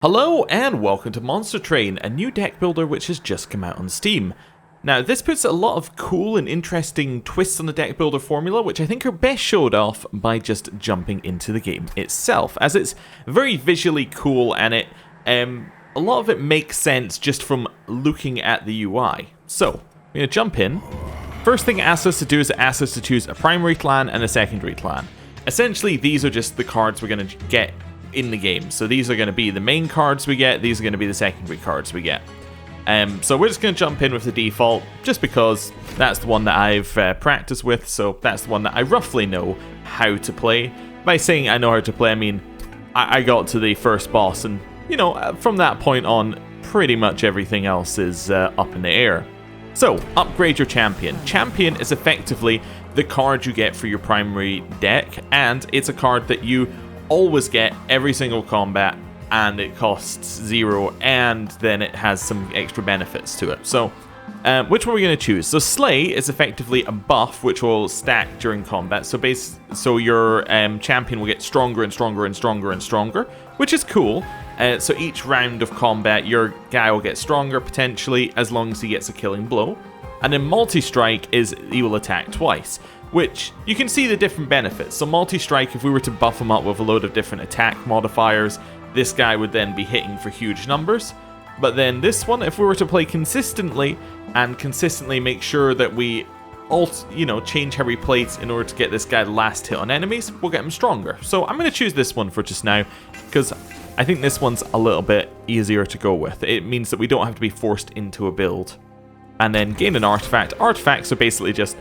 Hello and welcome to Monster Train, a new deck builder which has just come out on Steam. Now this puts a lot of cool and interesting twists on the deck builder formula, which I think are best showed off by just jumping into the game itself, as it's very visually cool and a lot of it makes sense just from looking at the UI. So, we're going to jump in. First thing it asks us to do is it asks us to choose a primary clan and a secondary clan. Essentially these are just the cards we're going to get in the game. So these are going to be the main cards we get, these are going to be the secondary cards we get. So we're just going to jump in with the default, just because that's the one that I've practiced with, so that's the one that I roughly know how to play. By saying I know how to play, I mean I got to the first boss, and you know, from that point on, pretty much everything else is up in the air. So, upgrade your champion. Champion is effectively the card you get for your primary deck, and it's a card that you always get every single combat, and it costs 0, and then it has some extra benefits to it. So which one are we going to choose? So Slay is effectively a buff which will stack during combat, so your champion will get stronger and stronger and stronger and stronger, which is cool. So each round of combat your guy will get stronger potentially, as long as he gets a killing blow. And then multi-strike is he will attack twice, which you can see the different benefits. So multi-strike, if we were to buff him up with a load of different attack modifiers, this guy would then be hitting for huge numbers. But then this one, if we were to play consistently, and consistently make sure that we change how we play in order to get this guy the last hit on enemies, we'll get him stronger. So I'm going to choose this one for just now, because I think this one's a little bit easier to go with. It means that we don't have to be forced into a build. And then gain an artifact. Artifacts are basically just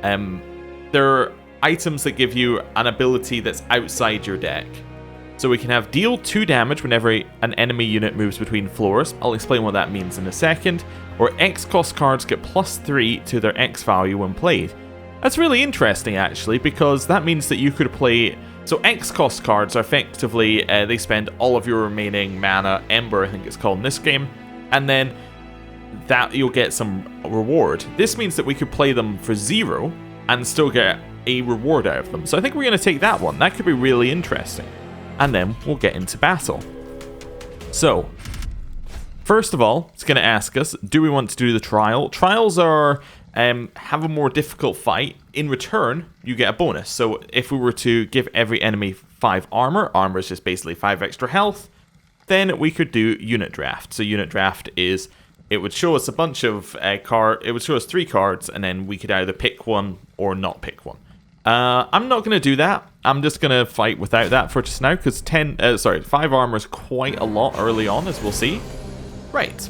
they're items that give you an ability that's outside your deck. So we can have deal 2 damage whenever an enemy unit moves between floors. I'll explain what that means in a second. Or X cost cards get +3 to their X value when played. That's really interesting actually, because that means that you could play... So X cost cards are effectively, they spend all of your remaining mana, Ember I think it's called in this game, and then that you'll get some reward. This means that we could play them for 0 and still get a reward out of them. So I think we're going to take that one. That could be really interesting. And then we'll get into battle. So, first of all, it's going to ask us, do we want to do the trial? Trials are have a more difficult fight. In return, you get a bonus. So if we were to give every enemy 5 armor, armor is just basically 5 extra health, then we could do unit draft. So unit draft is, it would show us a bunch of it would show us 3 cards, and then we could either pick one or not pick one. I'm not going to do that. I'm just going to fight without that for just now, because 5 armor is quite a lot early on, as we'll see. Right.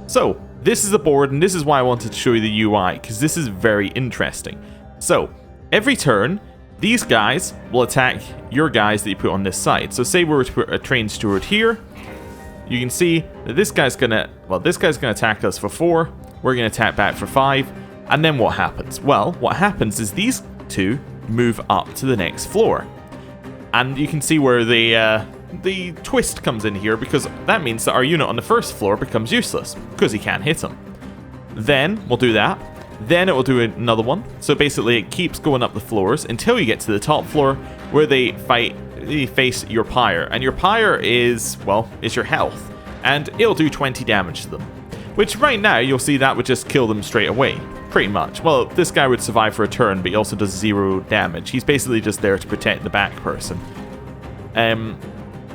So, this is the board, and this is why I wanted to show you the UI, because this is very interesting. So, every turn, these guys will attack your guys that you put on this side. So say we were to put a train steward here, you can see that this guy's going to attack us for 4, we're going to attack back for 5, and then what happens? Well, what happens is these 2 move up to the next floor. And you can see where the twist comes in here, because that means that our unit on the first floor becomes useless, because he can't hit him. Then we'll do that. Then it will do another one. So basically it keeps going up the floors until you get to the top floor, where they face your pyre. And your pyre is your health. And it'll do 20 damage to them. Which right now, you'll see that would just kill them straight away. Pretty much. Well, this guy would survive for a turn, but he also does 0 damage. He's basically just there to protect the back person.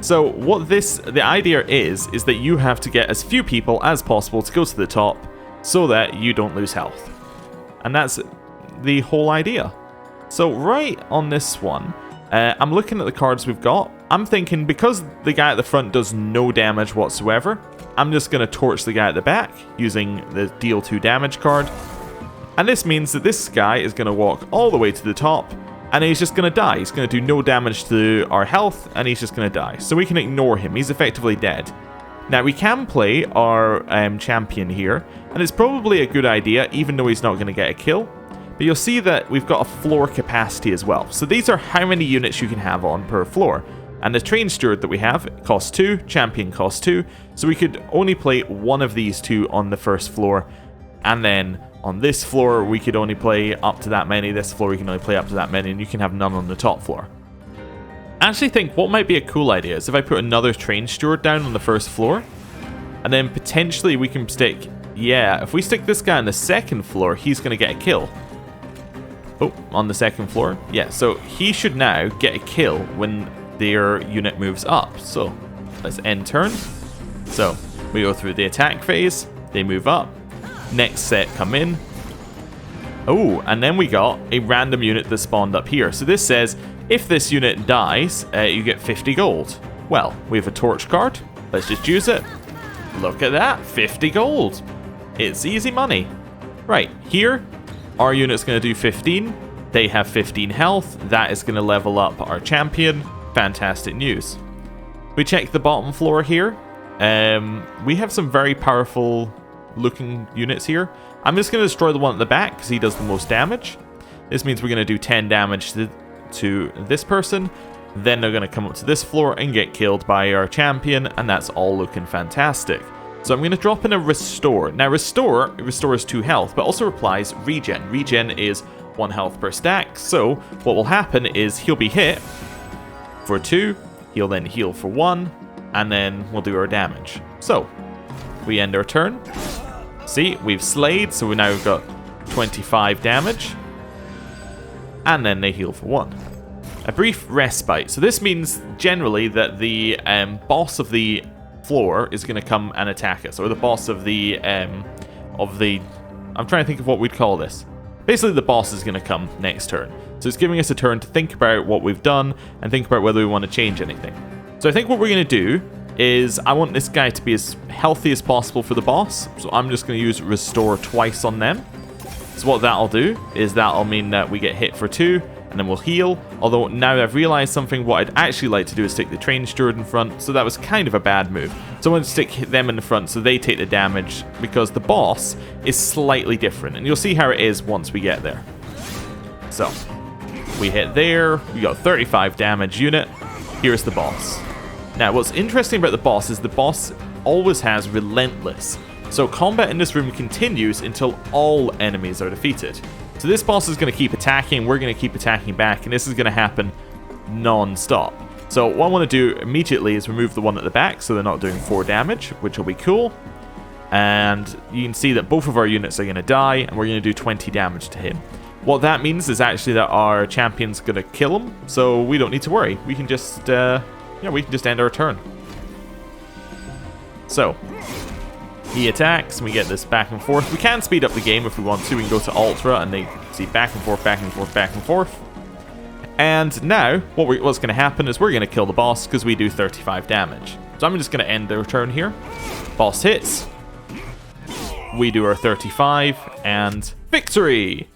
So what the idea is that you have to get as few people as possible to go to the top, so that you don't lose health. And that's the whole idea. So right on this one, I'm looking at the cards we've got. I'm thinking, because the guy at the front does no damage whatsoever, I'm just going to torch the guy at the back using the deal 2 damage card. And this means that this guy is going to walk all the way to the top, and he's just going to die. He's going to do no damage to our health, and he's just going to die. So we can ignore him. He's effectively dead. Now we can play our champion here, and it's probably a good idea, even though he's not going to get a kill. But you'll see that we've got a floor capacity as well. So these are how many units you can have on per floor. And the train steward that we have costs 2, champion costs 2, so we could only play one of these 2 on the first floor, and then on this floor we could only play up to that many, this floor we can only play up to that many, and you can have none on the top floor. actually think what might be a cool idea is if I put another train steward down on the first floor, and then potentially we can stick, yeah, if we stick this guy on the second floor, he's going to get a kill. Oh, on the second floor. Yeah, so he should now get a kill when their unit moves up. So let's end turn. So we go through the attack phase, they move up, next set come in. Oh, and then we got a random unit that spawned up here. So this says, if this unit dies, you get 50 gold. Well, we have a torch card. Let's just use it. Look at that, 50 gold. It's easy money. Right, here, our unit's going to do 15. They have 15 health. That is going to level up our champion. Fantastic news. We check the bottom floor here. We have some very powerful looking units here. I'm just going to destroy the one at the back because he does the most damage. This means we're going to do 10 damage to this person. Then they're going to come up to this floor and get killed by our champion, and that's all looking fantastic. So I'm going to drop in a restore. Now restore restores 2 health, but also applies regen. Regen is 1 health per stack. So what will happen is he'll be hit for 2, he'll then heal for 1, and then we'll do our damage. So we end our turn. See, we've slayed, so we now got 25 damage. And then they heal for 1. A brief respite. So this means generally that the boss of the floor is going to come and attack us, or the boss of the I'm trying to think of what we'd call this. Basically, the boss is going to come next turn. So it's giving us a turn to think about what we've done and think about whether we want to change anything. So I think what we're going to do is I want this guy to be as healthy as possible for the boss. So I'm just going to use restore twice on them. So what that'll do is that'll mean that we get hit for 2, and then we'll heal. Although now I've realized something, what I'd actually like to do is stick the train steward in front, so that was kind of a bad move. So I want to stick them in the front so they take the damage, because the boss is slightly different, and you'll see how it is once we get there. So, we hit there, we got 35 damage unit, here's the boss. Now what's interesting about the boss is the boss always has relentless. So combat in this room continues until all enemies are defeated. So this boss is going to keep attacking, we're going to keep attacking back, and this is going to happen non-stop. So what I want to do immediately is remove the one at the back so they're not doing 4 damage, which will be cool. And you can see that both of our units are going to die, and we're going to do 20 damage to him. What that means is actually that our champion's going to kill him, so we don't need to worry. We can just, we can just end our turn. So, he attacks, and we get this back and forth. We can speed up the game if we want to. We can go to Ultra, and they see back and forth, back and forth, back and forth. And now, what's going to happen is we're going to kill the boss because we do 35 damage. So I'm just going to end their turn here. Boss hits. We do our 35, and victory!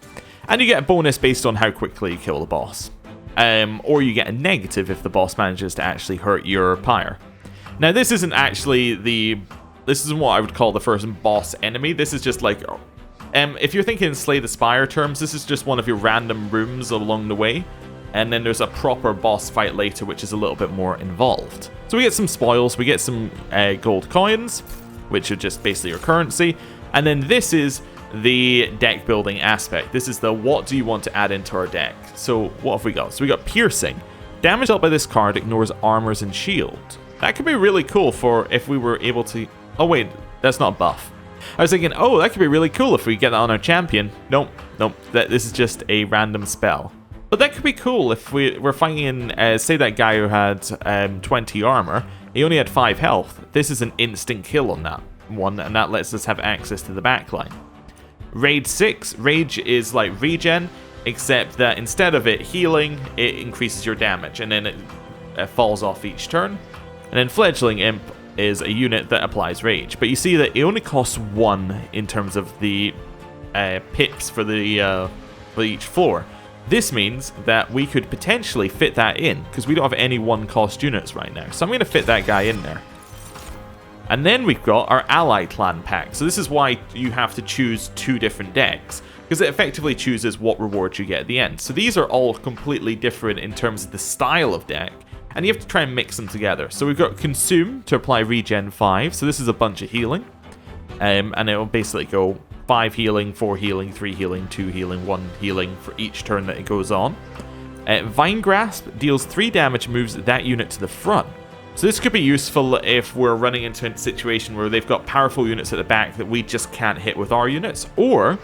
And you get a bonus based on how quickly you kill the boss. Or you get a negative if the boss manages to actually hurt your pyre. Now this isn't actually this isn't what I would call the first boss enemy. This is just like, if you're thinking Slay the Spire terms, this is just one of your random rooms along the way. And then there's a proper boss fight later, which is a little bit more involved. So we get some spoils, we get some gold coins, which are just basically your currency. And then this is the deck building aspect. This is the what do you want to add into our deck. So what have we got? So we got piercing. Damage dealt by this card ignores armors and shield. That could be really cool for if we were able to... Oh wait, that's not a buff. I was thinking, oh, that could be really cool if we get that on our champion. Nope, this is just a random spell. But that could be cool if we're fighting, say that guy who had 20 armor, he only had 5 health. This is an instant kill on that one, and that lets us have access to the backline. Rage 6. Rage is like regen, except that instead of it healing, it increases your damage, and then it falls off each turn. And then Fledgling Imp is a unit that applies rage. But you see that it only costs 1 in terms of the pips for each floor. This means that we could potentially fit that in, because we don't have any 1-cost units right now. So I'm going to fit that guy in there. And then we've got our ally clan pack. So this is why you have to choose 2 different decks, because it effectively chooses what rewards you get at the end. So these are all completely different in terms of the style of deck, and you have to try and mix them together. So we've got Consume to apply regen 5. So this is a bunch of healing. And it will basically go 5 healing, 4 healing, 3 healing, 2 healing, 1 healing for each turn that it goes on. Vine Grasp deals 3 damage and moves that unit to the front. So this could be useful if we're running into a situation where they've got powerful units at the back that we just can't hit with our units. Or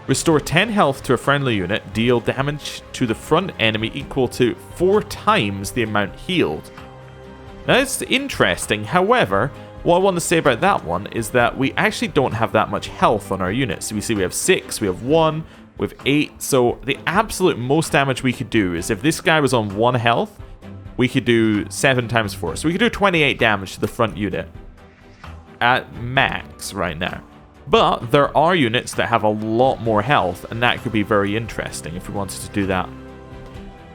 restore 10 health to a friendly unit, deal damage to the front enemy equal to 4 times the amount healed. Now that's interesting, however, what I want to say about that one is that we actually don't have that much health on our units. So we see we have 6, we have 1, we have 8, so the absolute most damage we could do is if this guy was on 1 health, we could do 7 times 4. So we could do 28 damage to the front unit at max right now. But there are units that have a lot more health, and that could be very interesting if we wanted to do that.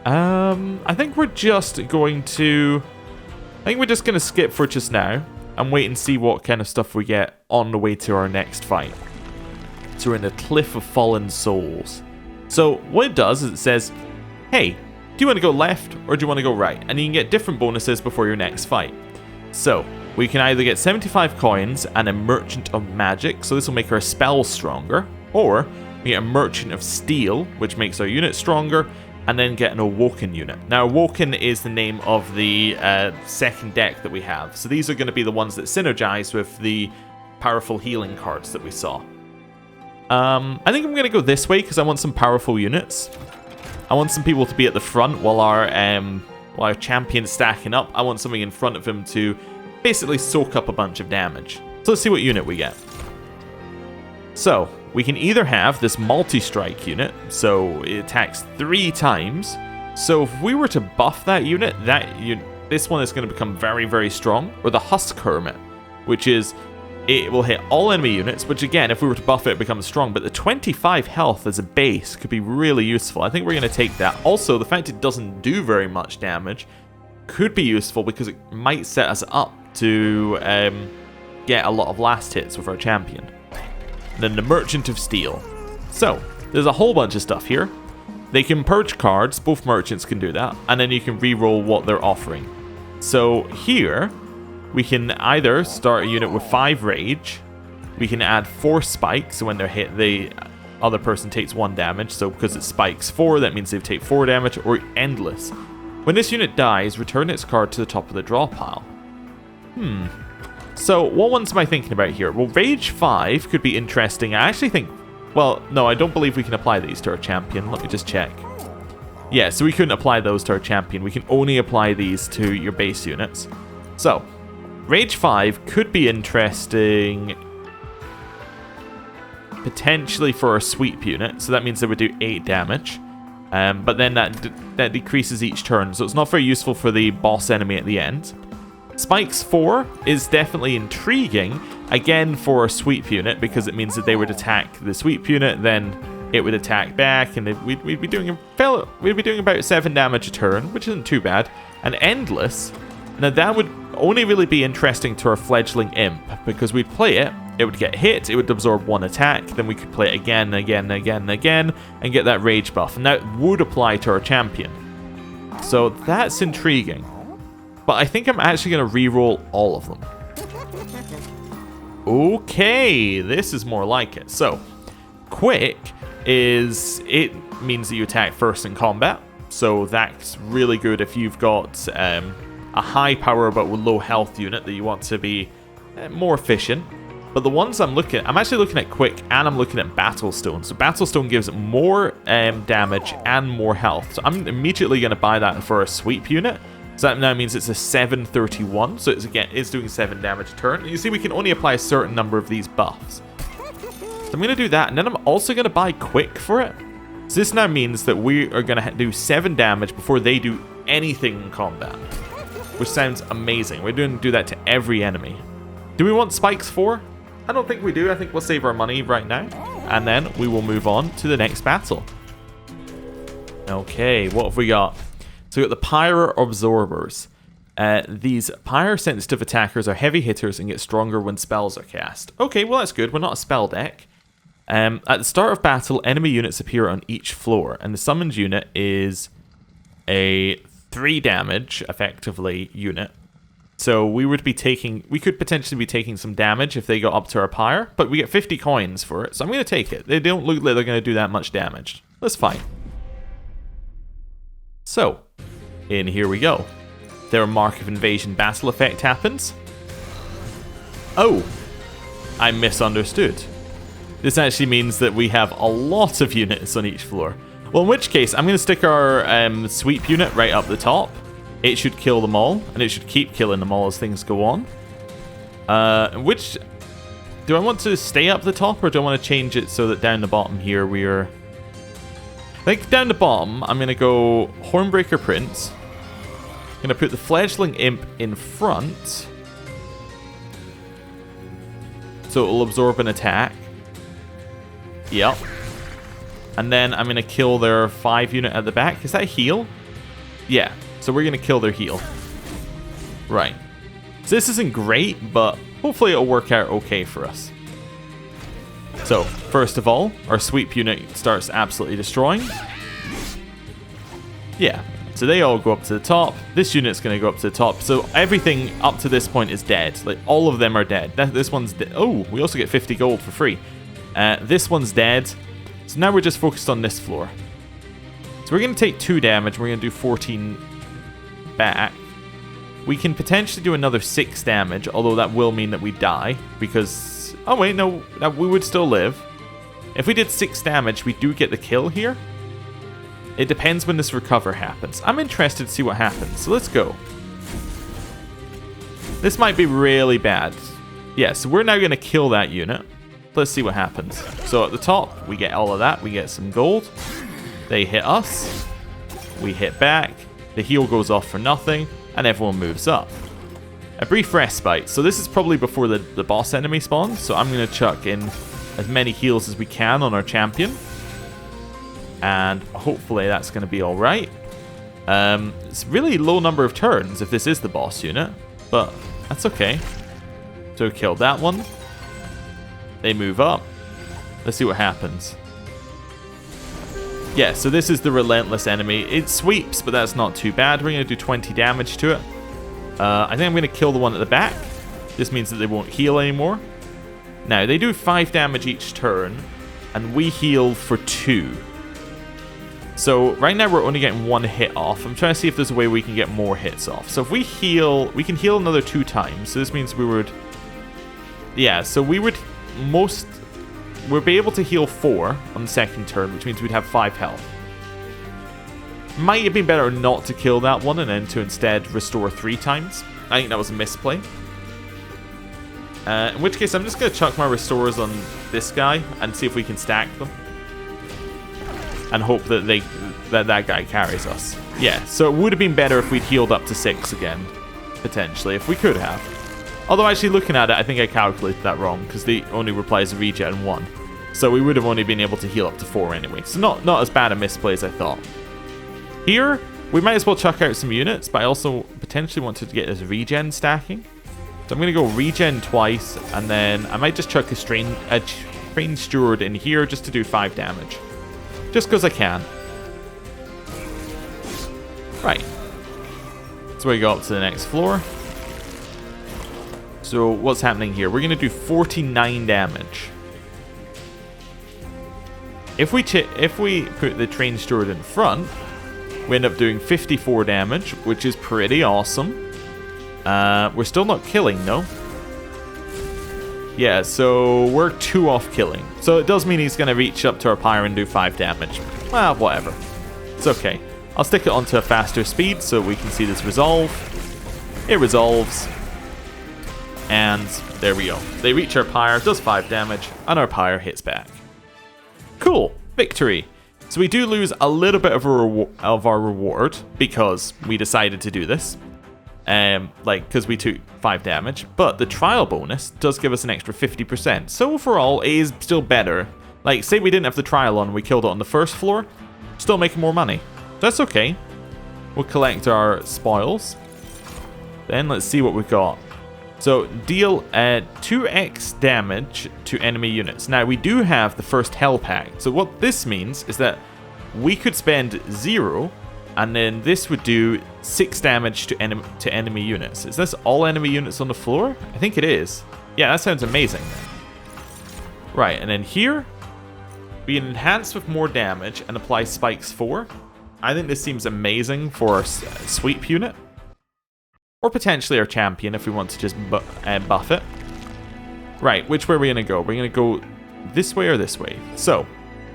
I think we're just going to... I think we're just going to skip for just now and wait and see what kind of stuff we get on the way to our next fight. So we're in the Cliff of Fallen Souls. So what it does is it says, hey, do you want to go left or do you want to go right? And you can get different bonuses before your next fight. So we can either get 75 coins and a Merchant of Magic, so this will make our spells stronger, or we get a Merchant of Steel, which makes our unit stronger, and then get an Awoken unit. Now, Awoken is the name of the second deck that we have. So these are going to be the ones that synergize with the powerful healing cards that we saw. I think I'm going to go this way because I want some powerful units. I want some people to be at the front while our champion's stacking up. I want something in front of him to basically soak up a bunch of damage. So let's see what unit we get. So we can either have this multi-strike unit, so it attacks 3 times. So if we were to buff that unit, this one is going to become very, very strong. Or the Husk Hermit, which is, it will hit all enemy units, which again, if we were to buff it, it becomes strong. But the 25 health as a base could be really useful. I think we're going to take that. Also, the fact it doesn't do very much damage could be useful because it might set us up to get a lot of last hits with our champion. And then the Merchant of Steel. So, there's a whole bunch of stuff here. They can purge cards, both merchants can do that, and then you can re-roll what they're offering. So here, we can either start a unit with 5 rage, we can add 4 spikes, so when they're hit, the other person takes 1 damage, so because it spikes 4, that means they take 4 damage, or endless. When this unit dies, return its card to the top of the draw pile. So, what ones am I thinking about here? Well, Rage 5 could be interesting. I actually think... Well, no, I don't believe we can apply these to our champion. Let me just check. Yeah, so we couldn't apply those to our champion. We can only apply these to your base units. So, Rage 5 could be interesting... potentially for a sweep unit. So that means they would do 8 damage. But then that decreases each turn. So it's not very useful for the boss enemy at the end. Spikes 4 is definitely intriguing, again for a sweep unit, because it means that they would attack the sweep unit, then it would attack back, and we'd be doing about 7 damage a turn, which isn't too bad. And Endless, now that would only really be interesting to our fledgling imp, because we'd play it, it would get hit, it would absorb 1 attack, then we could play it again, again, again, again, and get that rage buff, and that would apply to our champion. So that's intriguing. But I think I'm actually going to re-roll all of them. Okay, this is more like it. So, quick it means that you attack first in combat. So that's really good if you've got a high power but with low health unit that you want to be more efficient. But the ones I'm actually looking at quick, and I'm looking at Battlestone. So Battlestone gives more damage and more health. So I'm immediately going to buy that for a sweep unit. So that now means it's a 731, so it's doing 7 damage a turn. And you see we can only apply a certain number of these buffs. So I'm going to do that, and then I'm also going to buy quick for it. So this now means that we are going to do 7 damage before they do anything in combat. Which sounds amazing. We're going to do that to every enemy. Do we want spikes 4? I don't think we do. I think we'll save our money right now. And then we will move on to the next battle. Okay, what have we got? So we got the Pyre Absorbers. These pyre-sensitive attackers are heavy hitters and get stronger when spells are cast. Okay, well that's good. We're not a spell deck. At the start of battle, enemy units appear on each floor, and the summoned unit is a 3 damage, effectively, unit. So we could potentially be taking some damage if they got up to our pyre, but we get 50 coins for it, so I'm going to take it. They don't look like they're going to do that much damage. That's fine. So, in here we go. Their Mark of Invasion battle effect happens. Oh, I misunderstood. This actually means that we have a lot of units on each floor. Well, in which case, I'm going to stick our sweep unit right up the top. It should kill them all, and it should keep killing them all as things go on. Do I want to stay up the top, or do I want to change it so that down the bottom here we're... I think down the bottom, I'm going to go Hornbreaker Prince. I'm going to put the Fledgling Imp in front, so it'll absorb an attack. Yep. And then I'm going to kill their 5 unit at the back. Is that a heal? Yeah. So we're going to kill their heal. Right. So this isn't great, but hopefully it'll work out okay for us. So, first of all, our sweep unit starts absolutely destroying. Yeah. So they all go up to the top. This unit's going to go up to the top. So everything up to this point is dead. Like, all of them are dead. This one's dead. Oh, we also get 50 gold for free. This one's dead. So now we're just focused on this floor. So we're going to take 2 damage. We're going to do 14 back. We can potentially do another 6 damage, although that will mean that we die. Because... oh wait, no. We would still live. If we did 6 damage, we do get the kill here. It depends when this recover happens. I'm interested to see what happens. So let's go. This might be really bad. Yeah, so we're now going to kill that unit. Let's see what happens. So at the top, we get all of that. We get some gold. They hit us. We hit back. The heal goes off for nothing. And everyone moves up. A brief respite. So this is probably before the boss enemy spawns. So I'm going to chuck in as many heals as we can on our champion. And hopefully that's going to be alright. It's really low number of turns if this is the boss unit. But that's okay. So kill that one. They move up. Let's see what happens. Yeah, so this is the relentless enemy. It sweeps, but that's not too bad. We're going to do 20 damage to it. I think I'm going to kill the one at the back. This means that they won't heal anymore. Now, they do 5 damage each turn, and we heal for 2. So right now we're only getting 1 hit off. I'm trying to see if there's a way we can get more hits off. So if we heal, we can heal another 2 times. So this means we would... yeah, so we would we'll be able to heal 4 on the second turn, which means we'd have 5 health. Might have been better not to kill that one and then to instead restore 3 times. I think that was a misplay. In which case, I'm just going to chuck my restores on this guy and see if we can stack them. And hope that that guy carries us. Yeah, so it would have been better if we'd healed up to 6 again. Potentially, if we could have. Although actually looking at it, I think I calculated that wrong, because the only replies regen 1. So we would have only been able to heal up to 4 anyway. So not as bad a misplay as I thought. Here, we might as well chuck out some units, but I also potentially want to get this regen stacking. So I'm going to go regen twice, and then I might just chuck a trained steward in here just to do 5 damage. Just because I can. Right. So we go up to the next floor. So what's happening here? We're going to do 49 damage. If we put the trained steward in front, we end up doing 54 damage, which is pretty awesome. We're still not killing, though. Yeah, so we're 2 off killing. So it does mean he's going to reach up to our pyre and do 5 damage. Well, whatever. It's okay. I'll stick it onto a faster speed so we can see this resolve. It resolves. And there we go. They reach our pyre, does 5 damage, and our pyre hits back. Cool. Victory. So we do lose a little bit of our reward because we decided to do this. Because we took 5 damage. But the trial bonus does give us an extra 50%. So overall, it is still better. Like, say we didn't have the trial on, we killed it on the first floor. Still making more money. That's okay. We'll collect our spoils. Then let's see what we've got. So, deal 2x damage to enemy units. Now, we do have the first Hell Pact. So what this means is that we could spend 0, and then this would do 6 damage to enemy units. Is this all enemy units on the floor? I think it is. Yeah, that sounds amazing. Right, and then here, we enhance with more damage and apply spikes 4. I think this seems amazing for our sweep unit. Or potentially our champion if we want to just buff it. Right, which way are we going to go? We're going to go this way or this way? So,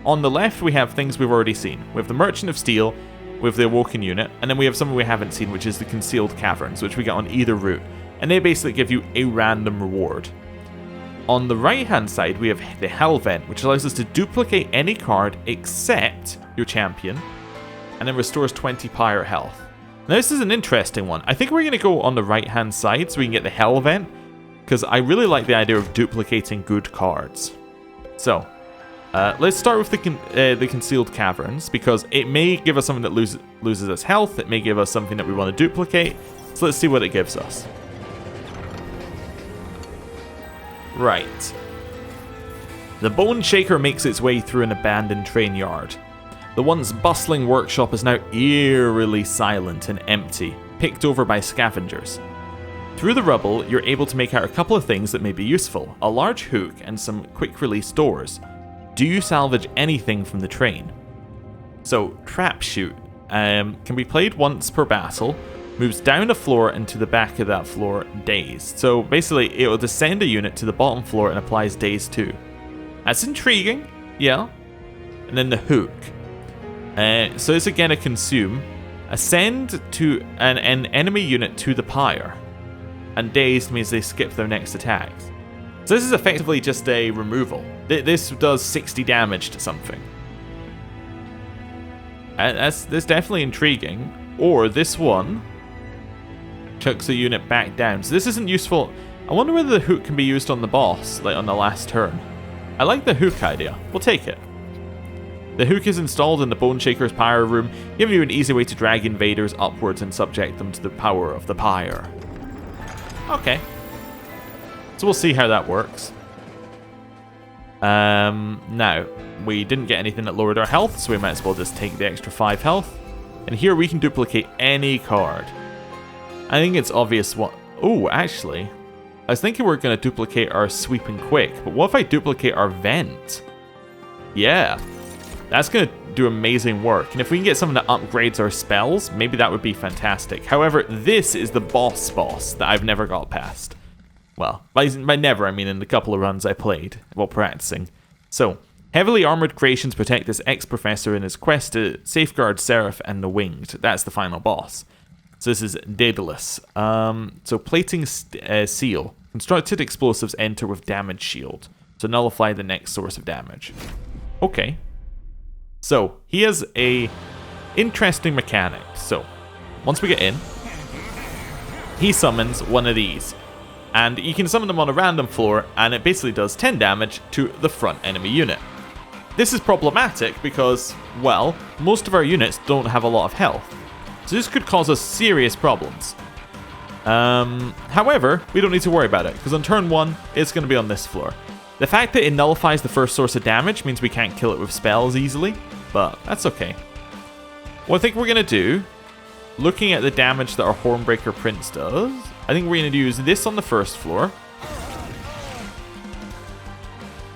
on the left we have things we've already seen. We have the Merchant of Steel, we have the Awoken unit, and then we have something we haven't seen, which is the Concealed Caverns, which we get on either route. And they basically give you a random reward. On the right hand side we have the Hell Vent, which allows us to duplicate any card except your champion, and then restores 20 pyre health. Now this is an interesting one. I think we're going to go on the right hand side so we can get the Hell Vent, because I really like the idea of duplicating good cards. So, let's start with the Concealed Caverns, because it may give us something that loses us health, it may give us something that we want to duplicate, so let's see what it gives us. Right. The Bone Shaker makes its way through an abandoned train yard. The once bustling workshop is now eerily silent and empty, picked over by scavengers. Through the rubble, you're able to make out a couple of things that may be useful: a large hook and some quick-release doors. Do you salvage anything from the train? So, Trap Shoot can be played once per battle, moves down a floor and to the back of that floor, dazed. So basically, it will descend a unit to the bottom floor and applies daze too. That's intriguing, yeah. And then the hook. So it's again a consume. Ascend to an enemy unit to the pyre. And dazed means they skip their next attacks. So this is effectively just a removal. This does 60 damage to something. That's definitely intriguing. Or this one chucks a unit back down. So this isn't useful. I wonder whether the hook can be used on the boss, like on the last turn. I like the hook idea. We'll take it. The hook is installed in the Bone Shaker's pyre room, giving you an easy way to drag invaders upwards and subject them to the power of the pyre. Okay. So we'll see how that works. Now, we didn't get anything that lowered our health, so we might as well just take the extra 5 health. And here we can duplicate any card. I think it's obvious what... Oh, actually, I was thinking we were going to duplicate our Sweeping Quick, but what if I duplicate our Vent? Yeah, that's going to do amazing work. And if we can get something that upgrades our spells, maybe that would be fantastic. However, this is the boss that I've never got past. Well, by never, I mean in the couple of runs I played while practicing. So, heavily armored creations protect this ex-professor in his quest to safeguard Seraph and the Winged. That's the final boss. So this is Daedalus. So plating seal. Constructed explosives enter with damage shield. So nullify the next source of damage. Okay. So he has a interesting mechanic. So once we get in, he summons one of these. And you can summon them on a random floor, and it basically does 10 damage to the front enemy unit. This is problematic because, well, most of our units don't have a lot of health. So this could cause us serious problems. However, we don't need to worry about it, because on turn 1, it's going to be on this floor. The fact that it nullifies the first source of damage means we can't kill it with spells easily, but that's okay. What I think we're going to do, looking at the damage that our Hornbreaker Prince does, I think we're going to use this on the first floor.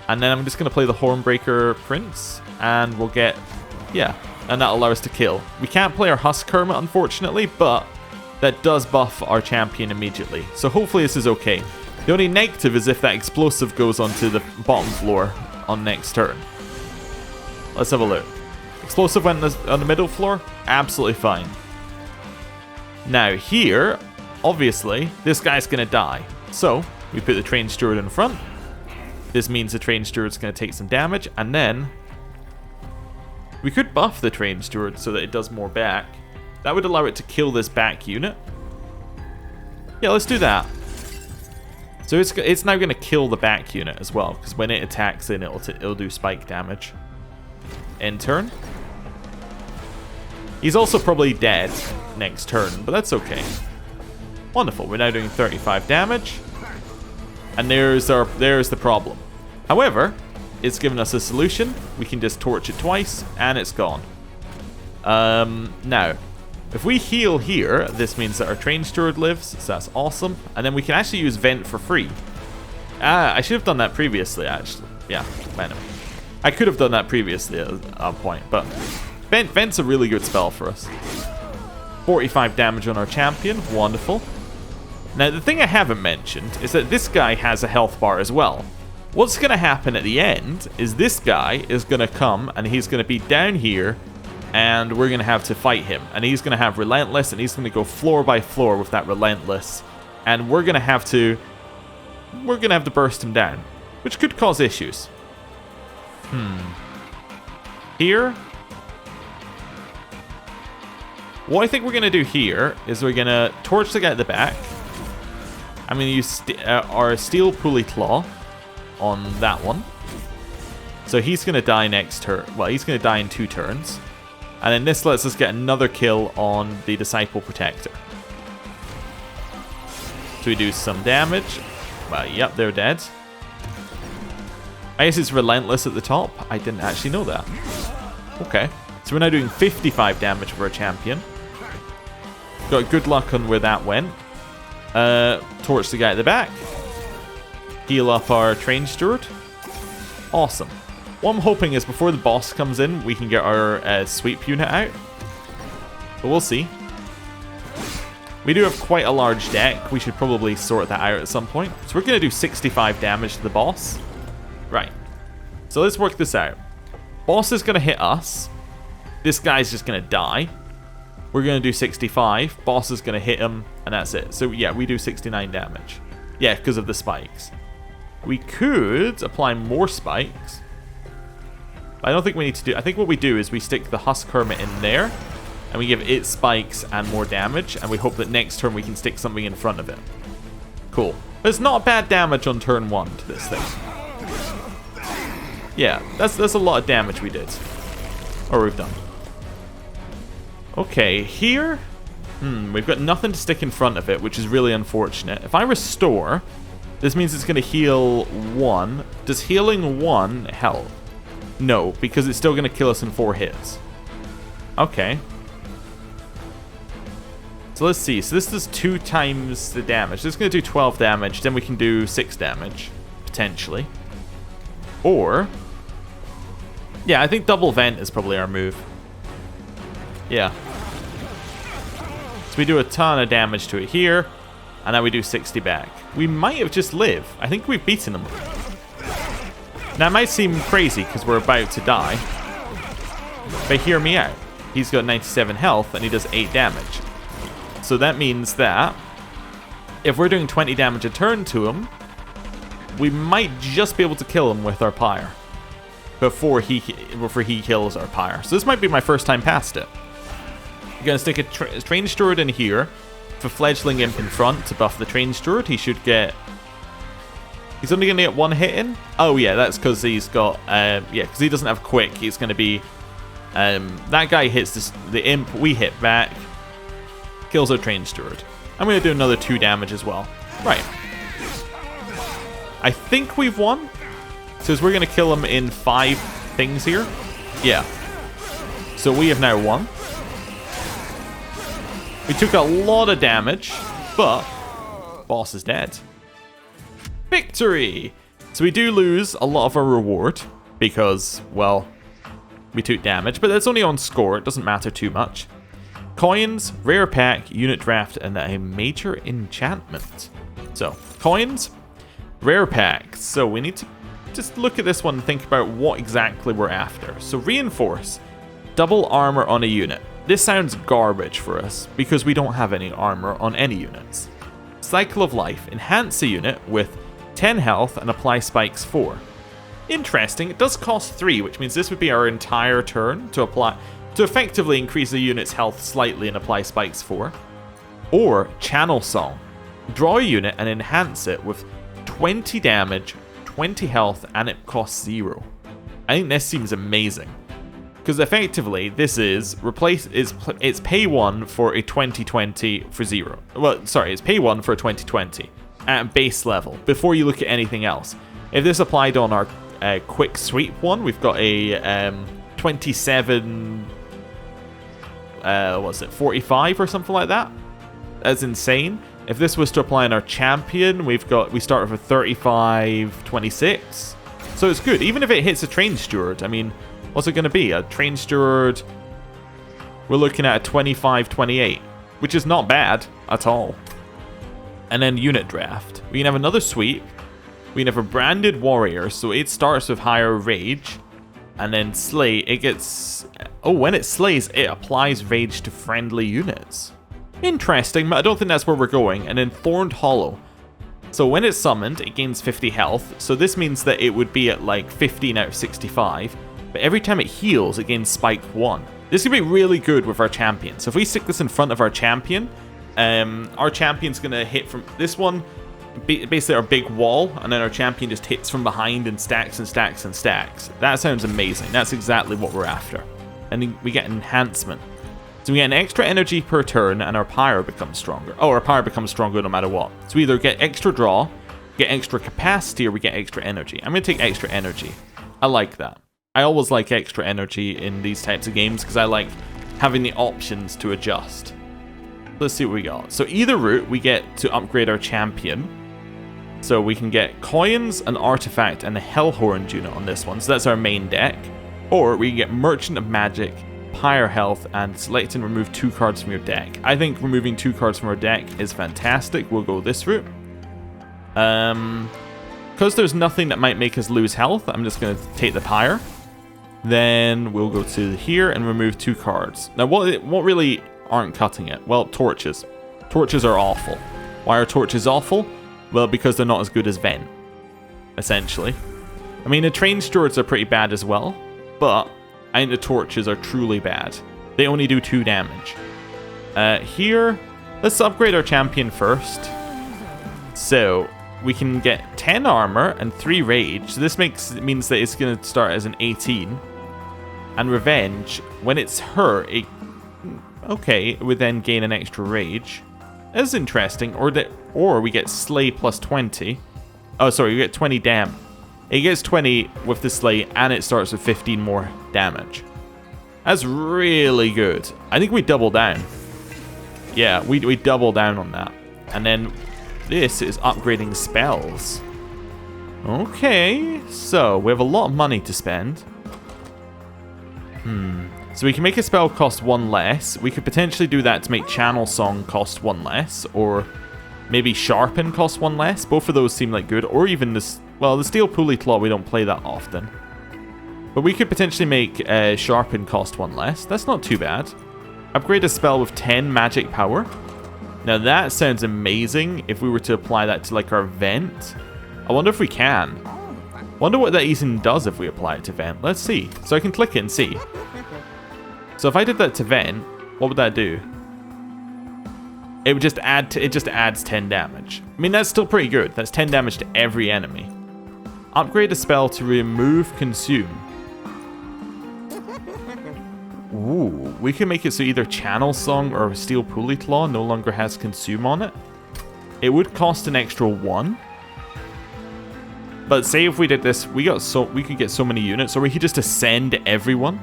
And then I'm just going to play the Hornbreaker Prince, and we'll get, yeah, and that'll allow us to kill. We can't play our Husk Hermit, unfortunately, but that does buff our champion immediately. So hopefully this is okay. The only negative is if that explosive goes onto the bottom floor on next turn. Let's have a look. Explosive went on the middle floor? Absolutely fine. Now here, obviously, this guy's going to die. So, we put the Train Steward in front. This means the Train Steward's going to take some damage, and then we could buff the Train Steward so that it does more back. That would allow it to kill this back unit. Yeah, let's do that. So it's now going to kill the back unit as well, because when it attacks in, it'll do spike damage. End turn. He's also probably dead next turn, but that's okay. Wonderful, we're now doing 35 damage. And there's the problem. However, it's given us a solution. We can just torch it twice, and it's gone. Now, if we heal here, this means that our Train Steward lives, so that's awesome. And then we can actually use Vent for free. I should have done that previously, actually. Yeah, anyway. I could have done that previously at a point, but Vent's a really good spell for us. 45 damage on our champion. Wonderful. Now, the thing I haven't mentioned is that this guy has a health bar as well. What's going to happen at the end is this guy is going to come and he's going to be down here and we're going to have to fight him. And he's going to have Relentless and he's going to go floor by floor with that Relentless. And we're going to have to burst him down, which could cause issues. Here, what I think we're going to do here is we're going to torch the guy at the back. I'm going to use our Steel Pulley Claw on that one. So he's going to die next turn. Well, he's going to die in 2 turns. And then this lets us get another kill on the Disciple Protector. So we do some damage. Well, yep, they're dead. I guess it's Relentless at the top. I didn't actually know that. Okay. So we're now doing 55 damage for a champion. Got good luck on where that went. Torch the guy at the back. Heal up our Train Steward. Awesome. What I'm hoping is before the boss comes in, we can get our sweep unit out. But we'll see. We do have quite a large deck. We should probably sort that out at some point. So we're going to do 65 damage to the boss. Right. So let's work this out. Boss is going to hit us. This guy's just going to die. We're going to do 65. Boss is going to hit him, and that's it. So yeah, we do 69 damage. Yeah, because of the spikes. We could apply more spikes. I don't think we need to do... I think what we do is we stick the Husk Hermit in there, and we give it spikes and more damage, and we hope that next turn we can stick something in front of it. Cool. But it's not bad damage on turn 1 to this thing. Yeah, that's a lot of damage we did. Or we've done. Okay, here... we've got nothing to stick in front of it, which is really unfortunate. If I restore, this means it's going to heal 1. Does healing 1 help? No, because it's still going to kill us in 4 hits. Okay. So let's see. So this does 2 times the damage. This is going to do 12 damage. Then we can do 6 damage, potentially. Or... yeah, I think double vent is probably our move. Yeah. So we do a ton of damage to it here. And now we do 60 back. We might have just lived. I think we've beaten him. Now, it might seem crazy because we're about to die. But hear me out. He's got 97 health and he does 8 damage. So that means that if we're doing 20 damage a turn to him, we might just be able to kill him with our pyre before he kills our pyre. So this might be my first time past it. You're going to stick a Train Steward in here for Fledgling Imp in front to buff the Train Steward. He should get... he's only going to get 1 hit in? Oh yeah, that's because he's got... yeah, because he doesn't have quick. He's going to be... that guy hits the Imp, we hit back. Kills our Train Steward. I'm going to do another 2 damage as well. Right. I think we've won. So we're going to kill him in 5 things here. Yeah. So we have now won. We took a lot of damage, but boss is dead. Victory! So we do lose a lot of our reward because, well, we took damage, but that's only on score. It doesn't matter too much. Coins, rare pack, unit draft, and a major enchantment. So, coins, rare pack. So we need to just look at this one and think about what exactly we're after. So reinforce, double armor on a unit. This sounds garbage for us because we don't have any armor on any units. Cycle of Life, enhance a unit with 10 health and apply spikes 4. Interesting, it does cost 3, which means this would be our entire turn to effectively increase the unit's health slightly and apply spikes 4. Or Channel Song, draw a unit and enhance it with 20 damage, 20 health, and it costs 0. I think this seems amazing. Because effectively, this is it's pay 1 for a 2020 for 0. Well, sorry, it's pay 1 for a 2020 at base level before you look at anything else. If this applied on our quick sweep one, we've got a 27. What's it? 45 or something like that. That's insane. If this was to apply on our champion, we start with a 35, 26. So it's good. Even if it hits a Train Steward, I mean. What's it going to be? A Train Steward we're looking at a 25-28, which is not bad at all. And then unit draft. We can have another sweep. We can have a branded warrior, so it starts with higher rage. And then slay, it gets... Oh, when it slays, it applies rage to friendly units. Interesting, but I don't think that's where we're going. And then Thorned Hollow. So when it's summoned, it gains 50 health. So this means that it would be at like 15 out of 65. But every time it heals, it gains Spike 1. This could be really good with our champion. So if we stick this in front of our champion's going to hit from this one, basically our big wall, and then our champion just hits from behind and stacks and stacks and stacks. That sounds amazing. That's exactly what we're after. And then we get enhancement. So we get an extra energy per turn, and our pyre becomes stronger. Oh, our pyre becomes stronger no matter what. So we either get extra draw, get extra capacity, or we get extra energy. I'm going to take extra energy. I like that. I always like extra energy in these types of games because I like having the options to adjust. Let's see what we got. So either route, we get to upgrade our champion. So we can get coins, an artifact, and a Hellhound unit on this one. So that's our main deck. Or we can get Merchant of Magic, Pyre Health, and select and remove 2 cards from your deck. I think removing 2 cards from our deck is fantastic. We'll go this route. Because there's nothing that might make us lose health, I'm just going to take the Pyre. Then we'll go to here and remove 2 cards. Now, what really aren't cutting it? Well, torches. Torches are awful. Why are torches awful? Well, because they're not as good as Vent, essentially. I mean, the train stewards are pretty bad as well, but I think the torches are truly bad. They only do 2 damage. Here, let's upgrade our champion first. So we can get 10 armor and 3 rage. So this means that it's going to start as an 18. And revenge, when it's hurt, it would then gain an extra rage. That's interesting. Or we get slay plus 20. Oh, sorry, we get 20 dam. It gets 20 with the slay, and it starts with 15 more damage. That's really good. I think we double down. Yeah, we double down on that. And then this is upgrading spells. Okay, so we have a lot of money to spend. So we can make a spell cost 1 less. We could potentially do that to make Channel Song cost 1 less, or maybe Sharpen cost 1 less. Both of those seem like good, or even this. Well, the Steel Pulley Claw we don't play that often, but we could potentially make Sharpen cost 1 less. That's not too bad. Upgrade a spell with 10 magic power. Now that sounds amazing if we were to apply that to like our Vent. I wonder if we can. Wonder what that even does if we apply it to Vent. Let's see. So I can click it and see. So if I did that to Vent, what would that do? It would just add to, it just adds 10 damage. I mean, that's still pretty good. That's 10 damage to every enemy. Upgrade a spell to remove consume. Ooh, we can make it so either Channel Song or Steel Pulley Claw no longer has consume on it. It would cost an extra 1. But say if we did this, we could get so many units, or we could just ascend everyone.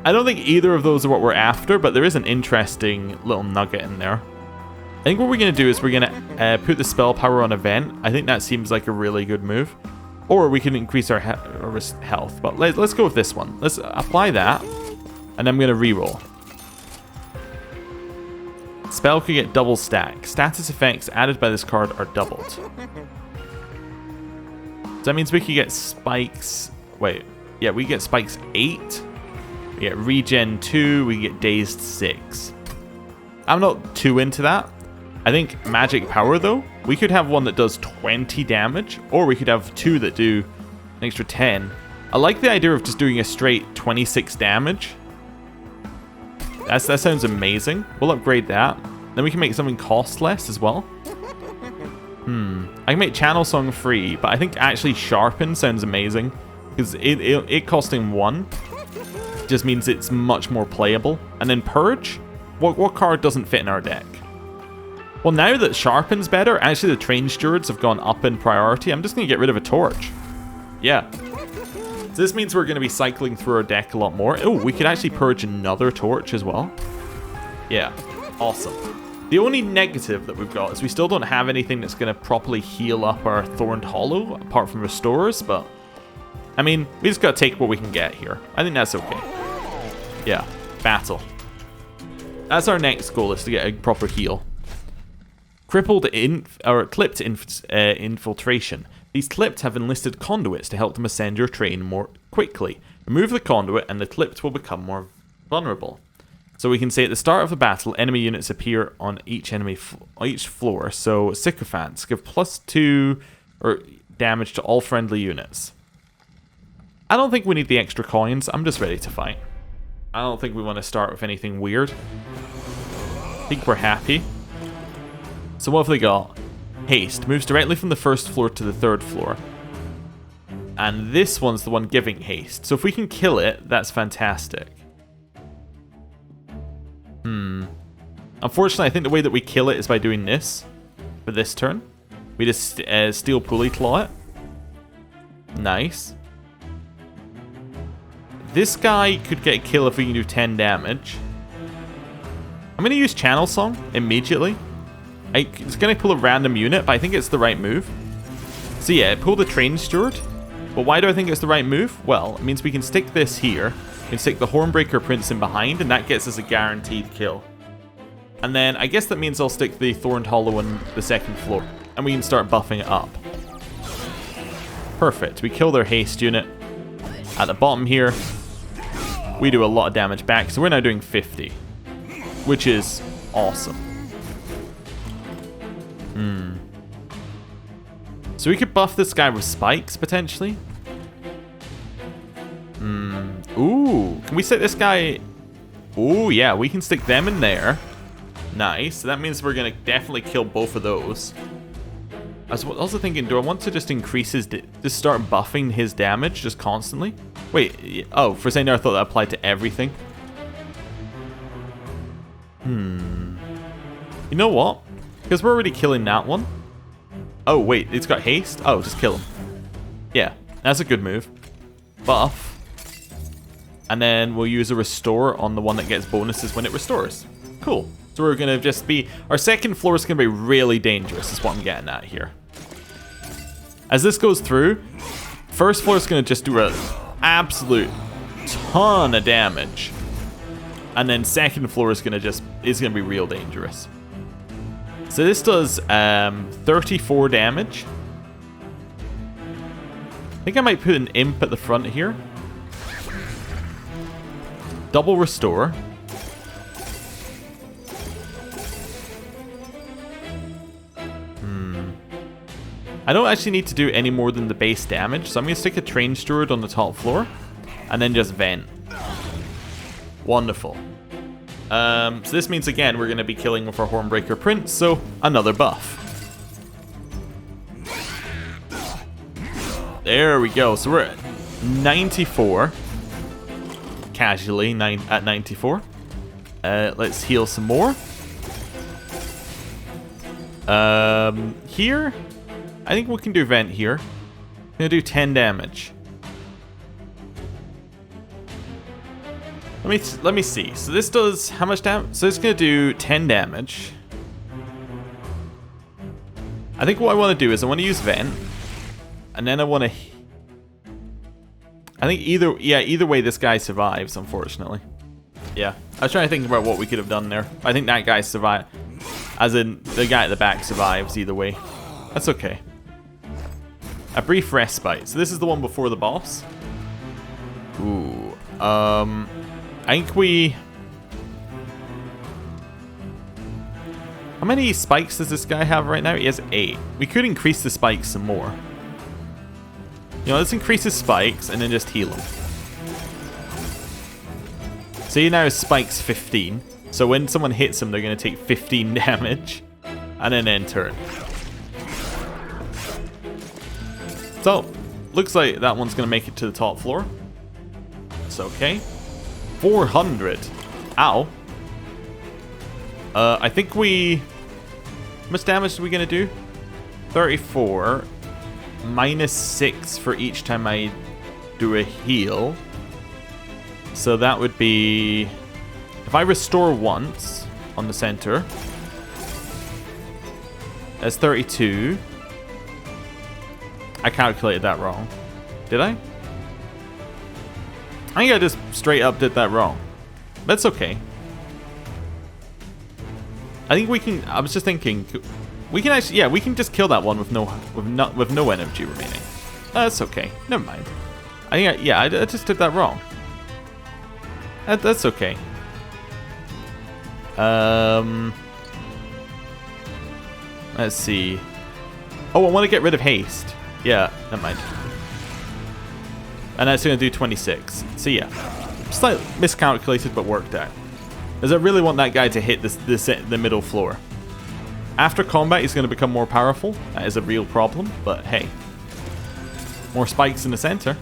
I don't think either of those are what we're after, but there is an interesting little nugget in there. I think what we're going to do is we're going to put the spell power on Event. I think that seems like a really good move. Or we can increase our health. But let's go with this one. Let's apply that. And I'm going to reroll. Spell could get double stack. Status effects added by this card are doubled. So that means we could get spikes. Wait. Yeah, we get spikes 8. We get regen 2. We get dazed 6. I'm not too into that. I think magic power, though. We could have one that does 20 damage. Or we could have 2 that do an extra 10. I like the idea of just doing a straight 26 damage. That sounds amazing. We'll upgrade that. Then we can make something cost less as well. I can make Channel Song free, but I think actually Sharpen sounds amazing. Because it costing 1 just means it's much more playable. And then Purge? What card doesn't fit in our deck? Well, now that Sharpen's better, actually the Train Stewards have gone up in priority. I'm just going to get rid of a Torch. Yeah. So this means we're going to be cycling through our deck a lot more. Oh, we could actually purge another Torch as well. Yeah, awesome. The only negative that we've got is we still don't have anything that's going to properly heal up our Thorned Hollow, apart from Restorers, but I mean, we just got to take what we can get here. I think that's okay. Yeah, battle. That's our next goal, is to get a proper heal. Clipped infiltration. These clipped have enlisted conduits to help them ascend your train more quickly. Remove the conduit and the clipped will become more vulnerable. So we can say at the start of the battle, enemy units appear on each floor. So sycophants give +2 or damage to all friendly units. I don't think we need the extra coins. I'm just ready to fight. I don't think we want to start with anything weird. I think we're happy. So what have they got? Haste. Moves directly from the first floor to the third floor. And this one's the one giving haste. So if we can kill it, that's fantastic. Unfortunately, I think the way that we kill it is by doing this. For this turn. We just steel pulley claw it. Nice. This guy could get a kill if we can do 10 damage. I'm going to use Channel Song immediately. It's going to pull a random unit, but I think it's the right move. So yeah, pull the Train Steward. But why do I think it's the right move? Well, it means we can stick this here. We can stick the Hornbreaker Prince in behind, and that gets us a guaranteed kill. And then I guess that means I'll stick the Thorned Hollow on the second floor. And we can start buffing it up. Perfect. We kill their haste unit. At the bottom here, we do a lot of damage back. So we're now doing 50. Which is awesome. So we could buff this guy with spikes, potentially. Ooh. Can we set this guy... Ooh, yeah. We can stick them in there. Nice. So that means we're going to definitely kill both of those. I was also thinking, do I want to just increase his... just start buffing his damage just constantly? Wait. Oh, for a second there I thought that applied to everything. You know what? Because we're already killing that one. Oh, wait. It's got haste? Oh, just kill him. Yeah. That's a good move. Buff. And then we'll use a restore on the one that gets bonuses when it restores. Cool. So we're going to just be... Our second floor is going to be really dangerous, is what I'm getting at here. As this goes through, first floor is going to just do an absolute ton of damage. And then second floor is going to be real dangerous. So this does 34 damage. I think I might put an imp at the front here. Double restore. I don't actually need to do any more than the base damage, so I'm going to stick a Train Steward on the top floor, and then just vent. Wonderful. So this means, again, we're going to be killing with our Hornbreaker Prince, so another buff. There we go, so we're at 94. Casually, at 94. Let's heal some more. Here... I think we can do vent here. I'm gonna do 10 damage. Let me see. So this does how much damage? So it's gonna do 10 damage. I think what I want to do is I want to use vent, and then I want to. I think either way this guy survives. Unfortunately, yeah. I was trying to think about what we could have done there. I think that guy survived, as in the guy at the back survives either way. That's okay. A brief respite. So this is the one before the boss. Ooh. I think we... How many spikes does this guy have right now? He has 8. We could increase the spikes some more. You know, let's increase his spikes and then just heal him. So he now has spikes 15. So when someone hits him, they're going to take 15 damage. And then end turn. So, looks like that one's going to make it to the top floor. It's okay. 400. Ow. I think we... How much damage are we going to do? 34. Minus 6 for each time I do a heal. So that would be... If I restore once on the center, that's 32. I calculated that wrong. Did I? I think I just straight up did that wrong. That's okay. I think we can. I was just thinking, we can actually, yeah, we can just kill that one with no energy remaining. That's okay. Never mind. I think, yeah, I just did that wrong. That's okay. Let's see. Oh, I want to get rid of haste. Yeah, never mind. And that's going to do 26. So yeah, slightly miscalculated, but worked out. As I really want that guy to hit the middle floor. After combat, he's going to become more powerful. That is a real problem, but hey. More spikes in the center.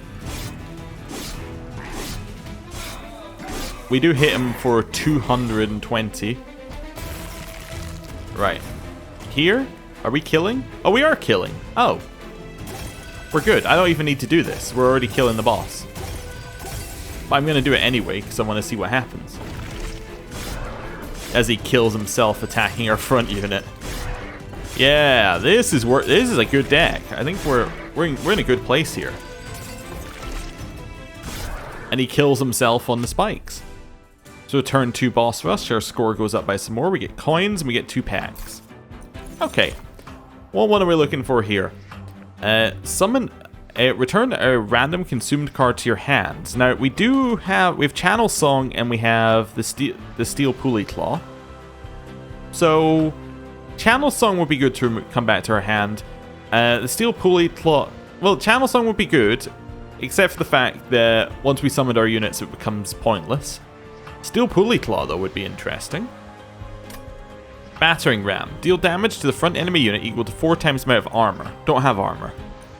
We do hit him for 220. Right. Here? Are we killing? Oh, we are killing. Oh. We're good. I don't even need to do this. We're already killing the boss. But I'm going to do it anyway, because I want to see what happens. As he kills himself attacking our front unit. Yeah, this is a good deck. I think we're in a good place here. And he kills himself on the spikes. So turn 2 boss rush, our score goes up by some more. We get coins and we get 2 packs. Okay. Well, what are we looking for here? Return a random consumed card to your hands. Now we have Channel Song and we have the Steel Pulley Claw. So Channel Song would be good to come back to our hand. The Steel Pulley Claw, well, Channel Song would be good, except for the fact that once we summoned our units, it becomes pointless. Steel Pulley Claw though would be interesting. Battering Ram. Deal damage to the front enemy unit equal to 4 times the amount of armor. Don't have armor.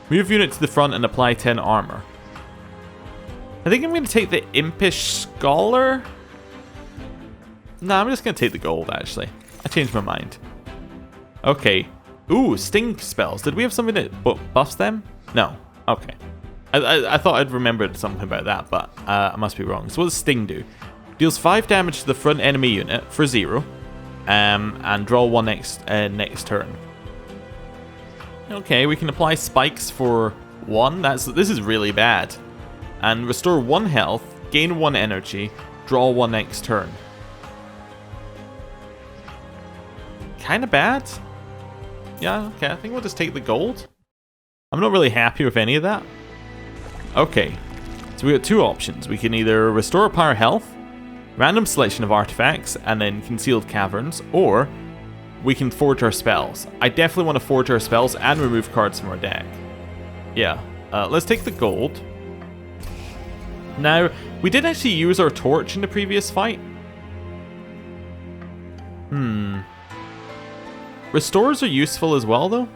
Move unit to the front and apply 10 armor. I think I'm going to take the Impish Scholar. Nah, I'm just going to take the gold, actually. I changed my mind. Okay. Ooh, Sting spells. Did we have something that buffs them? No. Okay. I thought I'd remembered something about that, but I must be wrong. So what does Sting do? Deals 5 damage to the front enemy unit for 0. And draw 1 next turn. Okay, we can apply spikes for 1. This is really bad. And restore 1 health, gain 1 energy, draw 1 next turn. Kinda bad. Yeah, okay, I think we'll just take the gold. I'm not really happy with any of that. Okay, so we got 2 options. We can either restore pyre health, random selection of artifacts, and then concealed caverns, or we can forge our spells. I definitely want to forge our spells and remove cards from our deck. Yeah, let's take the gold. Now, we did actually use our torch in the previous fight. Restores are useful as well, though.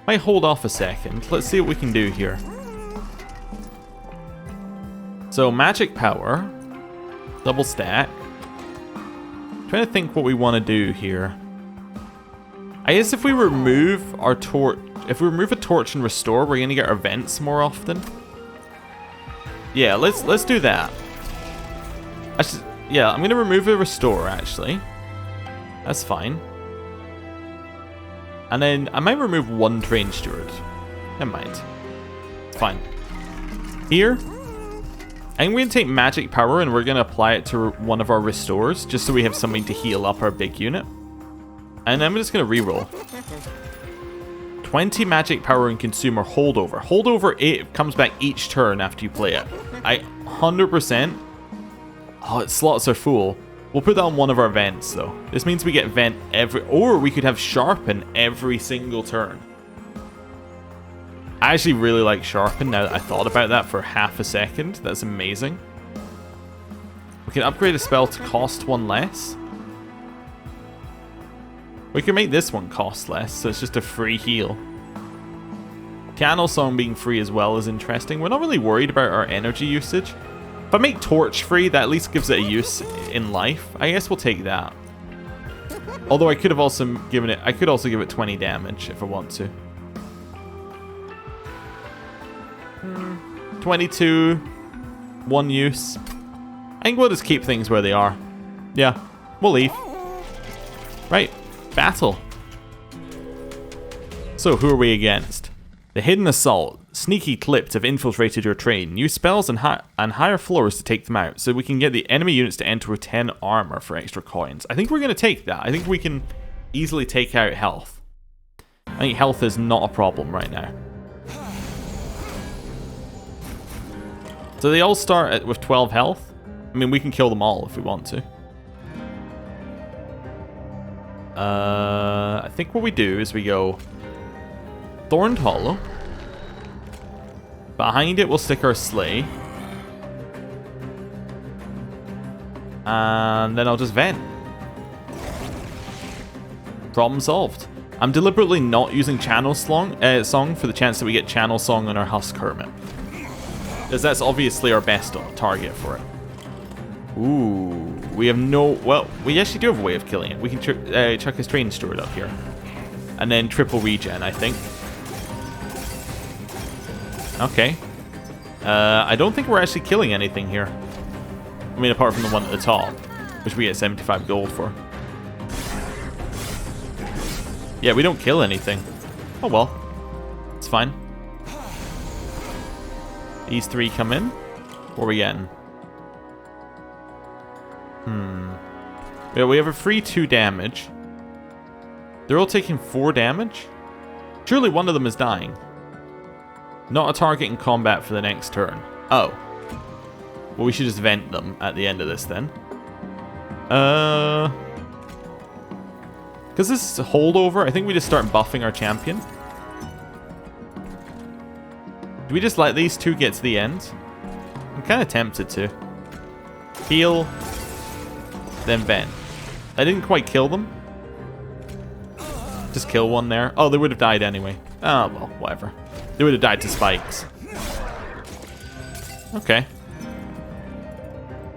Might hold off a second. Let's see what we can do here. So, magic power. Double stack. Trying to think what we want to do here. I guess if we remove our torch, if we remove a torch and restore, we're gonna get our events more often. Yeah, let's do that. Yeah, I'm gonna remove a restore actually. That's fine. And then I might remove 1 train steward. Never mind. It's fine. Here. I'm going to take magic power and we're going to apply it to one of our restores just so we have something to heal up our big unit. And I'm just going to reroll. 20 magic power and consume or holdover. Holdover, it comes back each turn after you play it. 100%. Oh, its slots are full. We'll put that on one of our vents though. This means we get vent or we could have sharpen every single turn. I actually really like Sharpen now that I thought about that for half a second. That's amazing. We can upgrade a spell to cost 1 less. We can make this one cost less, so it's just a free heal. Channel Song being free as well is interesting. We're not really worried about our energy usage. If I make Torch free, that at least gives it a use in life. I guess we'll take that. Although I could have also given it, I could also give it 20 damage if I want to. 22, 1 use. I think we'll just keep things where they are. Yeah, we'll leave. Right, battle. So who are we against? The Hidden Assault. Sneaky clips have infiltrated your train. Use spells and higher floors to take them out, so we can get the enemy units to enter with 10 armor for extra coins. I think we're going to take that. I think we can easily take out health. I think health is not a problem right now. So they all start with 12 health. I mean, we can kill them all if we want to. I think what we do is we go Thorned Hollow. Behind it, we'll stick our Slay. And then I'll just vent. Problem solved. I'm deliberately not using Channel Song for the chance that we get Channel Song on our Husk Hermit. Because that's obviously our best target for it. Ooh, we have no... Well, we actually do have a way of killing it. We can chuck his Train Steward up here. And then triple regen, I think. Okay. I don't think we're actually killing anything here. I mean, apart from the one at the top, which we get 75 gold for. Yeah, we don't kill anything. Oh well. It's fine. These three come in. What are we getting? Yeah, we have a free 2 damage. They're all taking 4 damage? Surely one of them is dying. Not a target in combat for the next turn. Oh. Well, we should just vent them at the end of this then. Because this is a holdover, I think we just start buffing our champion. Do we just let these two get to the end? I'm kind of tempted to. Heal. Then vent. I didn't quite kill them. Just kill one there. Oh, they would have died anyway. Oh, well, whatever. They would have died to spikes. Okay.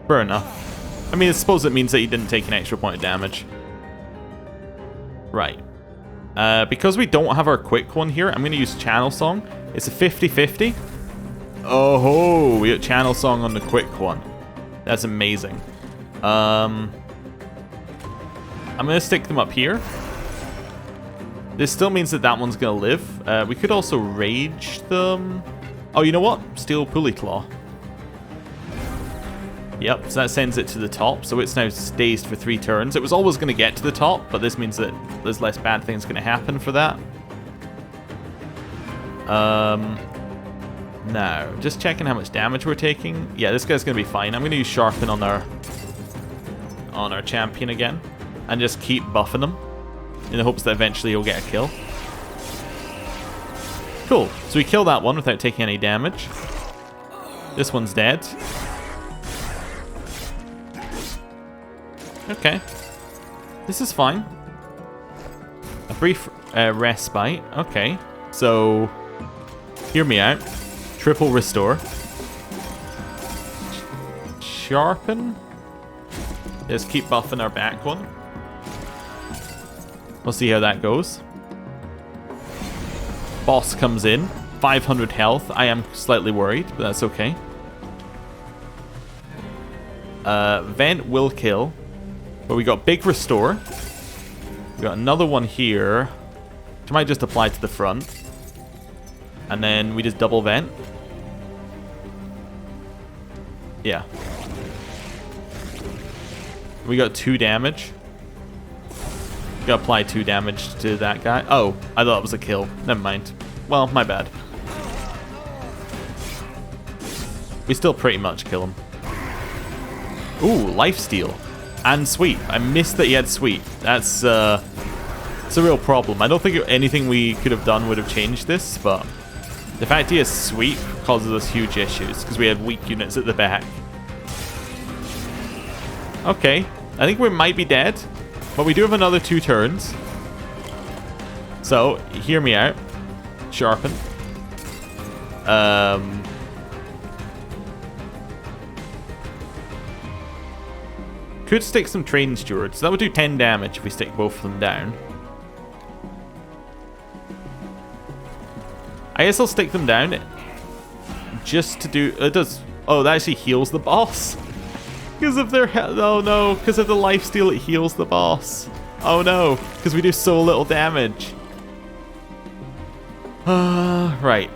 Fair enough. I mean, I suppose it means that he didn't take an extra point of damage. Right. Because we don't have our quick one here, I'm going to use Channel Song. It's a 50-50. Oh ho! We got Channel Song on the quick one. That's amazing. I'm going to stick them up here. This still means that that one's going to live. We could also rage them. Oh, you know what? Steel Pulley Claw. Yep, so that sends it to the top. So it's now dazed for 3 turns. It was always going to get to the top, but this means that there's less bad things going to happen for that. Now, just checking how much damage we're taking. Yeah, this guy's going to be fine. I'm going to use Sharpen on our champion again. And just keep buffing him. In the hopes that eventually he'll get a kill. Cool. So we kill that one without taking any damage. This one's dead. Okay. This is fine. A brief respite. Okay. So, hear me out. Triple restore. Sharpen. Just keep buffing our back one. We'll see how that goes. Boss comes in. 500 health. I am slightly worried, but that's okay. Vent will kill. But we got big restore. We got another one here. Which might just apply to the front. And then we just double vent. Yeah. We got 2 damage. Gotta apply 2 damage to that guy. Oh, I thought it was a kill. Never mind. Well, my bad. We still pretty much kill him. Ooh, lifesteal. And sweep. I missed that he had sweep. That's it's a real problem. I don't think anything we could have done would have changed this, but the fact he has sweep causes us huge issues because we have weak units at the back. Okay. I think we might be dead. But we do have another 2 turns. So, hear me out. Sharpen. Could stick some Train Stewards. That would do 10 damage if we stick both of them down. I guess I'll stick them down. Just to do... It does... Oh, that actually heals the boss. Because of their... Oh no, because of the lifesteal it heals the boss. Oh no, because we do so little damage. Right.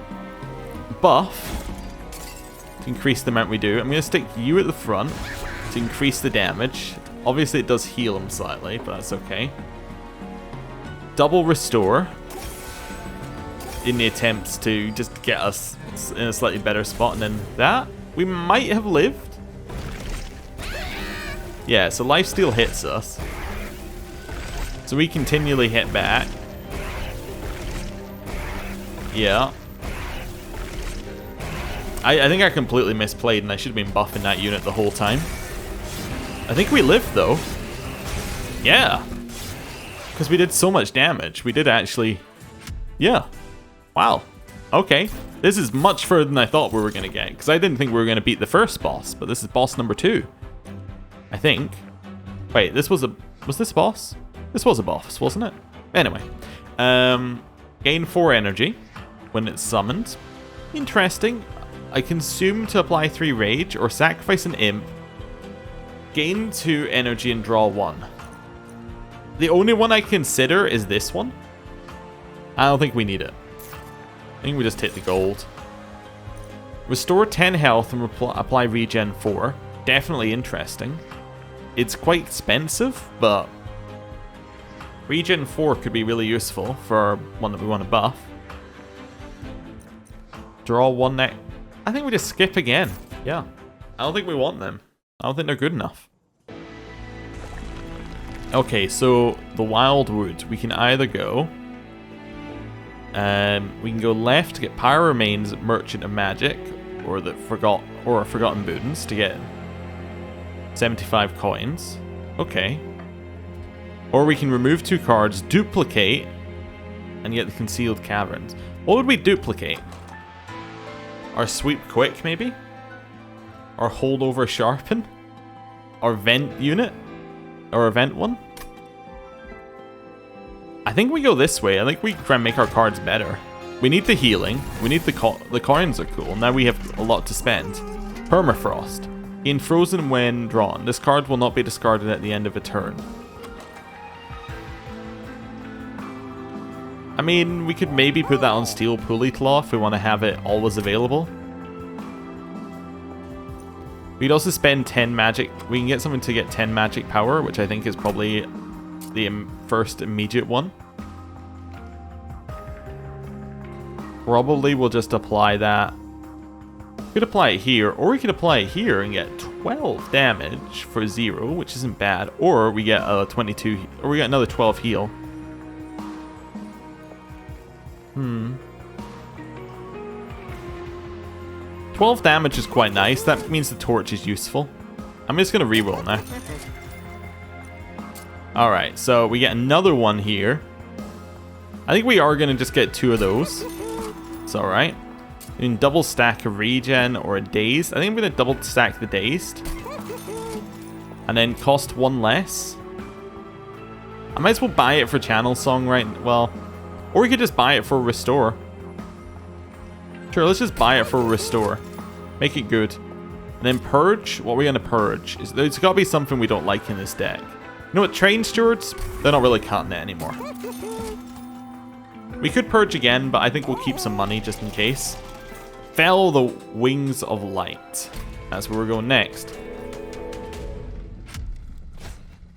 Buff. To increase the amount we do. I'm going to stick you at the front to increase the damage. Obviously it does heal him slightly, but that's okay. Double restore. In the attempts to just get us in a slightly better spot. And then that, we might have lived. Yeah, so lifesteal hits us. So we continually hit back. Yeah. I think I completely misplayed and I should have been buffing that unit the whole time. I think we lived though. Yeah. Because we did so much damage. We did actually... Yeah. Wow. Okay. This is much further than I thought we were going to get. Because I didn't think we were going to beat the first boss. But this is boss number 2. I think. Wait, this was a... Was this a boss? This was a boss, wasn't it? Anyway. Gain 4 energy when it's summoned. Interesting. I consume to apply 3 rage or sacrifice an imp. Gain 2 energy and draw 1. The only one I consider is this one. I don't think we need it. I think we just take the gold. Restore 10 health and apply regen 4. Definitely interesting. It's quite expensive, but regen 4 could be really useful for one that we want to buff. Draw 1 next. I think we just skip again. Yeah. I don't think we want them. I don't think they're good enough. Okay, so the Wildwood. We can either go... we can go left to get Pyre Remains, Merchant of Magic, or Forgotten Boons to get 75 coins. Okay. Or we can remove 2 cards, duplicate, and get the Concealed Caverns. What would we duplicate? Our Sweep Quick, maybe? Our Holdover Sharpen? Our Vent unit? Or Event one? I think we go this way. I think we try and make our cards better. We need the healing. We need the coins are cool. Now we have a lot to spend. Permafrost. Gain frozen when drawn. This card will not be discarded at the end of a turn. I mean, we could maybe put that on Steel Pulley Claw if we want to have it always available. We'd also spend 10 magic. We can get something to get 10 magic power, which I think is probably the first immediate one. Probably we'll just apply that. We could apply it here, or we could apply it here and get 12 damage for 0, which isn't bad. Or we get a 22, or we get another 12 heal. 12 damage is quite nice. That means the torch is useful. I'm just going to reroll now. Alright, so we get another one here. I think we are going to just get 2 of those. It's alright. I mean, double stack a regen or a dazed. I think I'm going to double stack the dazed. And then cost 1 less. I might as well buy it for Channel Song, right? Well, or we could just buy it for Restore. Sure, let's just buy it for Restore. Make it good. And then Purge. What are we going to purge? There's got to be something we don't like in this deck. You know what? Train Stewards? They're not really cutting it anymore. We could purge again, but I think we'll keep some money just in case. Fell the Wings of Light. That's where we're going next.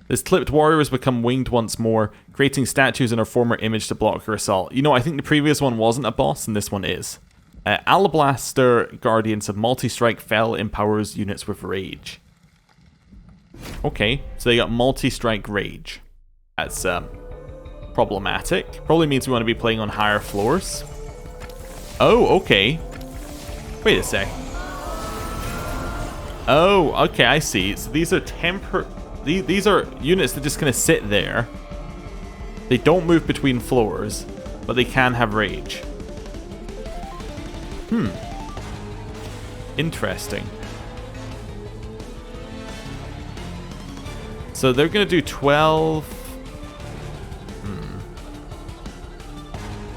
This clipped warrior has become winged once more, creating statues in her former image to block her assault. You know, I think the previous one wasn't a boss, and this one is. Alablaster Guardians of Multi-Strike Fell empowers units with Rage. Okay, so they got Multi-Strike Rage. That's problematic. Probably means we want to be playing on higher floors. Oh, okay. Wait a sec. Oh, okay, I see. So these are these are units that just gonna sit there. They don't move between floors, but they can have rage. Interesting. So they're gonna do 12.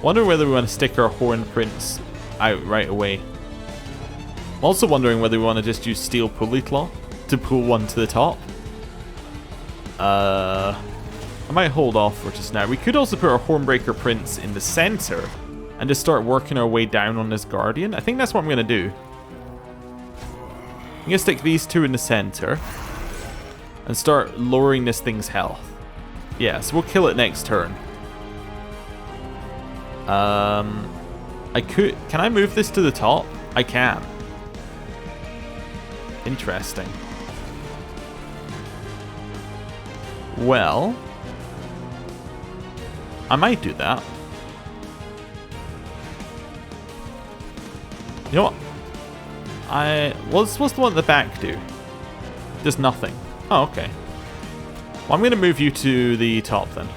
Wonder whether we want to stick our Horn Prince out right away. I'm also wondering whether we want to just use Steel Pulley Claw to pull one to the top. I might hold off for just now. We could also put our Hornbreaker Prince in the center and just start working our way down on this Guardian. I think that's what I'm going to do. I'm going to stick these two in the center and start lowering this thing's health. Yeah, so we'll kill it next turn. Can I move this to the top? I can. Interesting. Well, I might do that. You know what? What's the one at the back do? Just nothing. Oh, okay. Well, I'm going to move you to the top then.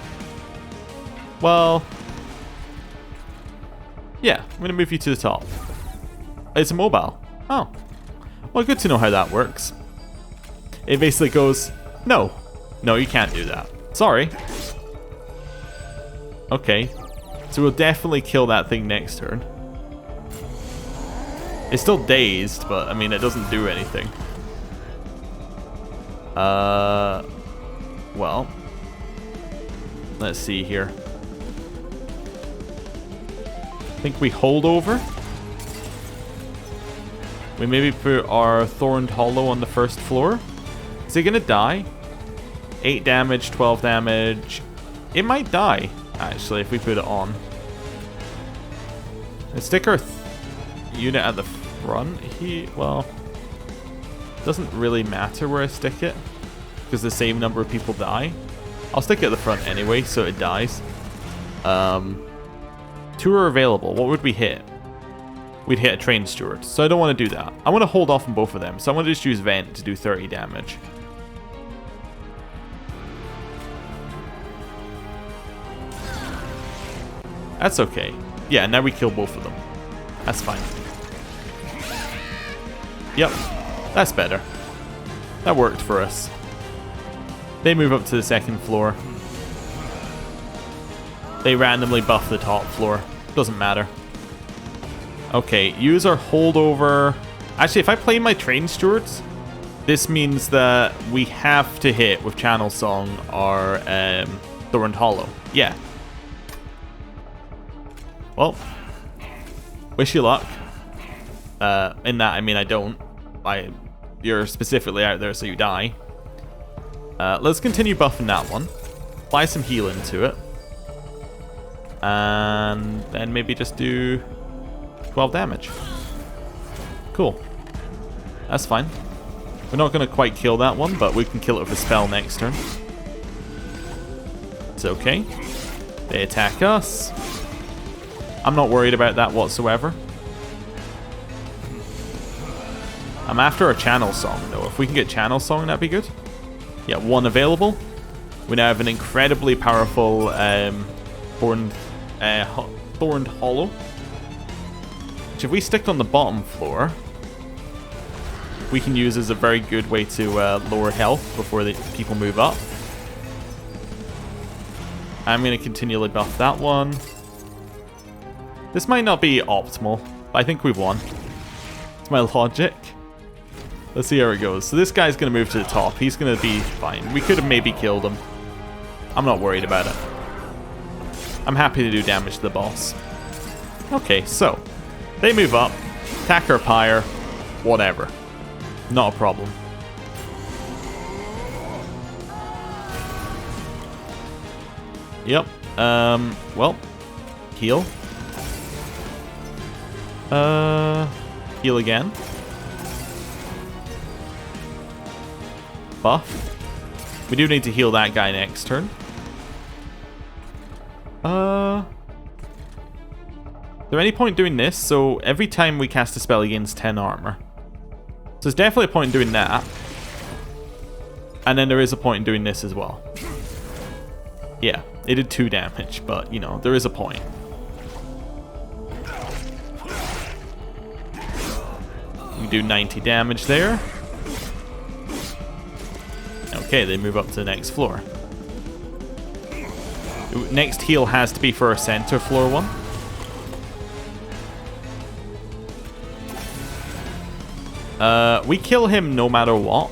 Well, yeah, I'm going to move you to the top. It's a mobile. Oh. Well, good to know how that works. It basically goes, no. No, you can't do that. Sorry. Okay. So we'll definitely kill that thing next turn. It's still dazed, but I mean, it doesn't do anything. Well. Let's see here. I think we hold over. We maybe put our Thorned Hollow on the first floor. Is it gonna die? 8 damage, 12 damage. It might die, actually, if we put it on. Let's stick our unit at the front. Well, doesn't really matter where I stick it, because the same number of people die. I'll stick it at the front anyway, so it dies. 2 are available. What would we hit? We'd hit a Train Steward, so I don't want to do that. I want to hold off on both of them, so I want to just use Vent to do 30 damage. That's okay. Yeah, now we kill both of them. That's fine. Yep, that's better. That worked for us. They move up to the second floor. They randomly buff the top floor. Doesn't matter. Okay, use our holdover. Actually, if I play my Train Stewards, this means that we have to hit with Channel Song our Thorned Hollow. Yeah. Well, wish you luck. In that, I mean, I don't. You're specifically out there, so you die. Let's continue buffing that one. Apply some healing to it. And then maybe just do 12 damage. Cool. That's fine. We're not going to quite kill that one, but we can kill it with a spell next turn. It's okay. They attack us. I'm not worried about that whatsoever. I'm after a Channel Song, though. If we can get Channel Song, that'd be good. Yeah, 1 available. We now have an incredibly powerful Thorned Hollow. Which, if we stick on the bottom floor, we can use as a very good way to lower health before the people move up. I'm going to continually buff that one. This might not be optimal, but I think we've won. It's my logic. Let's see how it goes. So this guy's going to move to the top. He's going to be fine. We could have maybe killed him. I'm not worried about it. I'm happy to do damage to the boss. Okay, so they move up. Attack our pyre. Whatever. Not a problem. Yep. Well, heal. Heal again. Buff. We do need to heal that guy next turn. Is there any point doing this? So every time we cast a spell, he gains 10 armor. So there's definitely a point in doing that. And then there is a point in doing this as well. Yeah, it did 2 damage, but, you know, there is a point. We do 90 damage there. Okay, they move up to the next floor. Next heal has to be for our center floor one. We kill him no matter what.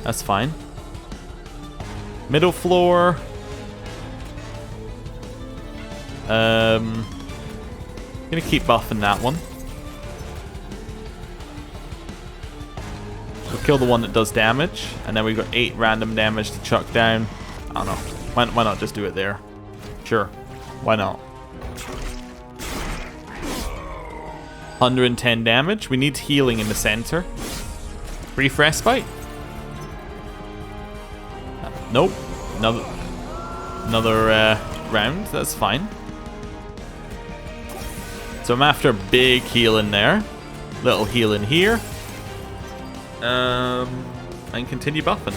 That's fine. Middle floor. Gonna keep buffing that one. We'll kill the one that does damage, and then we've got 8 random damage to chuck down. I don't know. Why not just do it there? Sure. Why not? 110 damage. We need healing in the center. Brief respite. Nope. Another round. That's fine. So I'm after big healing there. Little healing here. And continue buffing.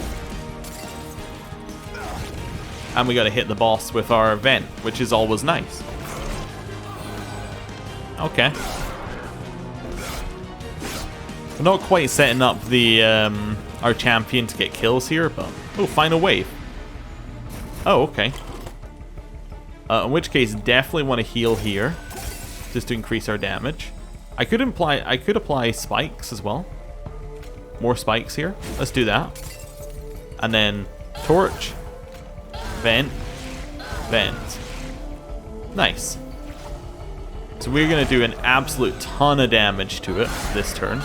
And we gotta hit the boss with our event, which is always nice. Okay. We're not quite setting up the our champion to get kills here, but oh, final wave. Oh, okay. In which case, definitely want to heal here, just to increase our damage. I could apply spikes as well. More spikes here. Let's do that. And then torch, vent, vent. Nice. So we're gonna do an absolute ton of damage to it this turn.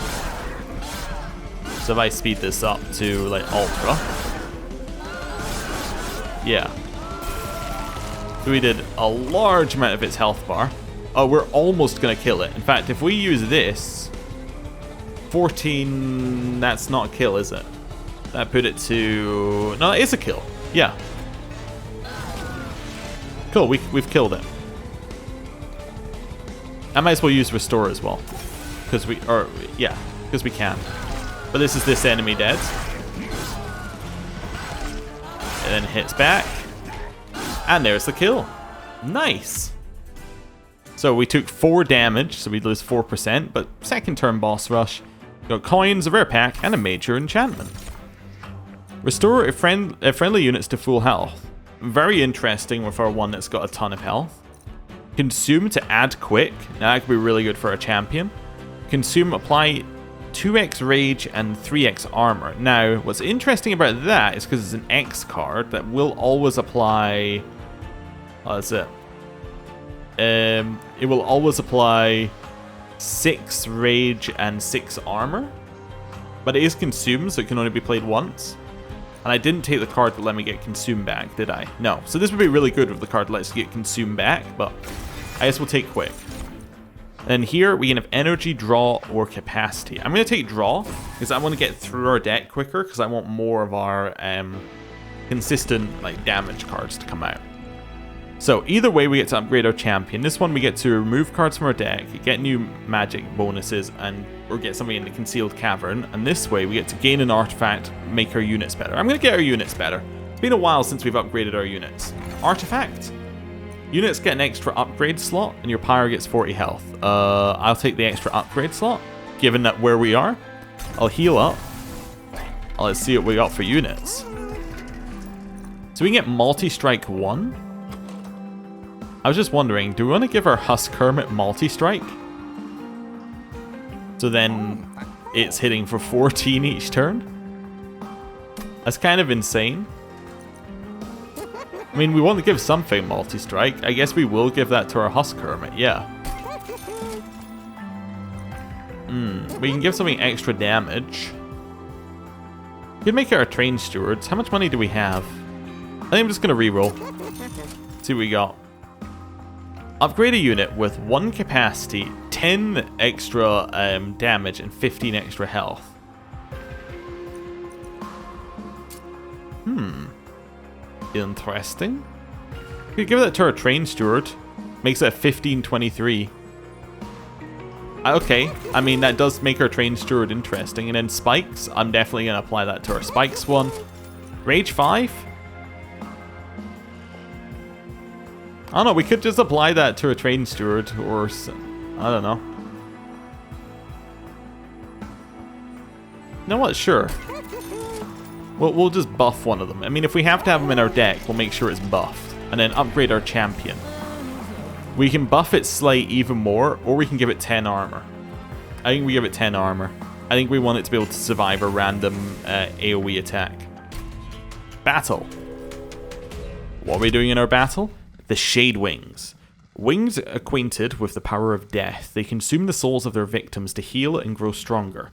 So if I speed this up to like ultra, yeah. So we did a large amount of its health bar. Oh, we're almost gonna kill it. In fact, if we use this, 14, that's not a kill, is it? That put it to, no, it is a kill. Yeah. Cool, we've killed it. I might as well use restore as well, because we can. But this is this enemy dead. And then hits back. And there's the kill. Nice. So we took 4 damage, so we lose 4%, but second turn boss rush. Got coins, a rare pack, and a major enchantment. Restore friendly units to full health. Very interesting with our one that's got a ton of health. Consume to add quick. Now that could be really good for a champion. Consume, apply 2x rage and 3x armor. Now, what's interesting about that is because it's an X card that will always apply. Oh, that's it. It will always apply 6 rage and 6 armor. But it is consumed, so it can only be played once. And I didn't take the card that let me get consumed back, did I? No. So this would be really good with the card that lets you get consumed back, but I guess we'll take quick. And here we can have energy, draw, or capacity. I'm going to take draw because I want to get through our deck quicker because I want more of our consistent like damage cards to come out. So either way, we get to upgrade our champion. This one we get to remove cards from our deck, get new magic bonuses, or get something in the concealed cavern. And this way we get to gain an artifact, make our units better. I'm going to get our units better. It's been a while since we've upgraded our units. Artifact. Units get an extra upgrade slot, and your pyre gets 40 health. I'll take the extra upgrade slot, given that where we are. I'll heal up. Let's see what we got for units. So we can get multi-strike 1. I was just wondering, do we want to give our Husk Hermit multi-strike? So then it's hitting for 14 each turn? That's kind of insane. I mean, we want to give something multi-strike. I guess we will give that to our Husk Hermit, yeah. We can give something extra damage. We can make it our Train Stewards. How much money do we have? I think I'm just going to reroll. See what we got. Upgrade a unit with 1 capacity, 10 extra damage, and 15 extra health. Interesting. We could give that to our Train Steward. Makes it a 15-23. Okay, I mean, that does make our Train Steward interesting. And then Spikes, I'm definitely going to apply that to our Spikes one. Rage 5? I don't know, we could just apply that to a Train Steward, or I don't know. You know what? Sure. We'll just buff one of them. I mean, if we have to have them in our deck, we'll make sure it's buffed. And then upgrade our champion. We can buff its Slay even more, or we can give it 10 armor. I think we give it 10 armor. I think we want it to be able to survive a random AoE attack. Battle. What are we doing in our battle? The Shade Wings. Wings acquainted with the power of death, they consume the souls of their victims to heal and grow stronger.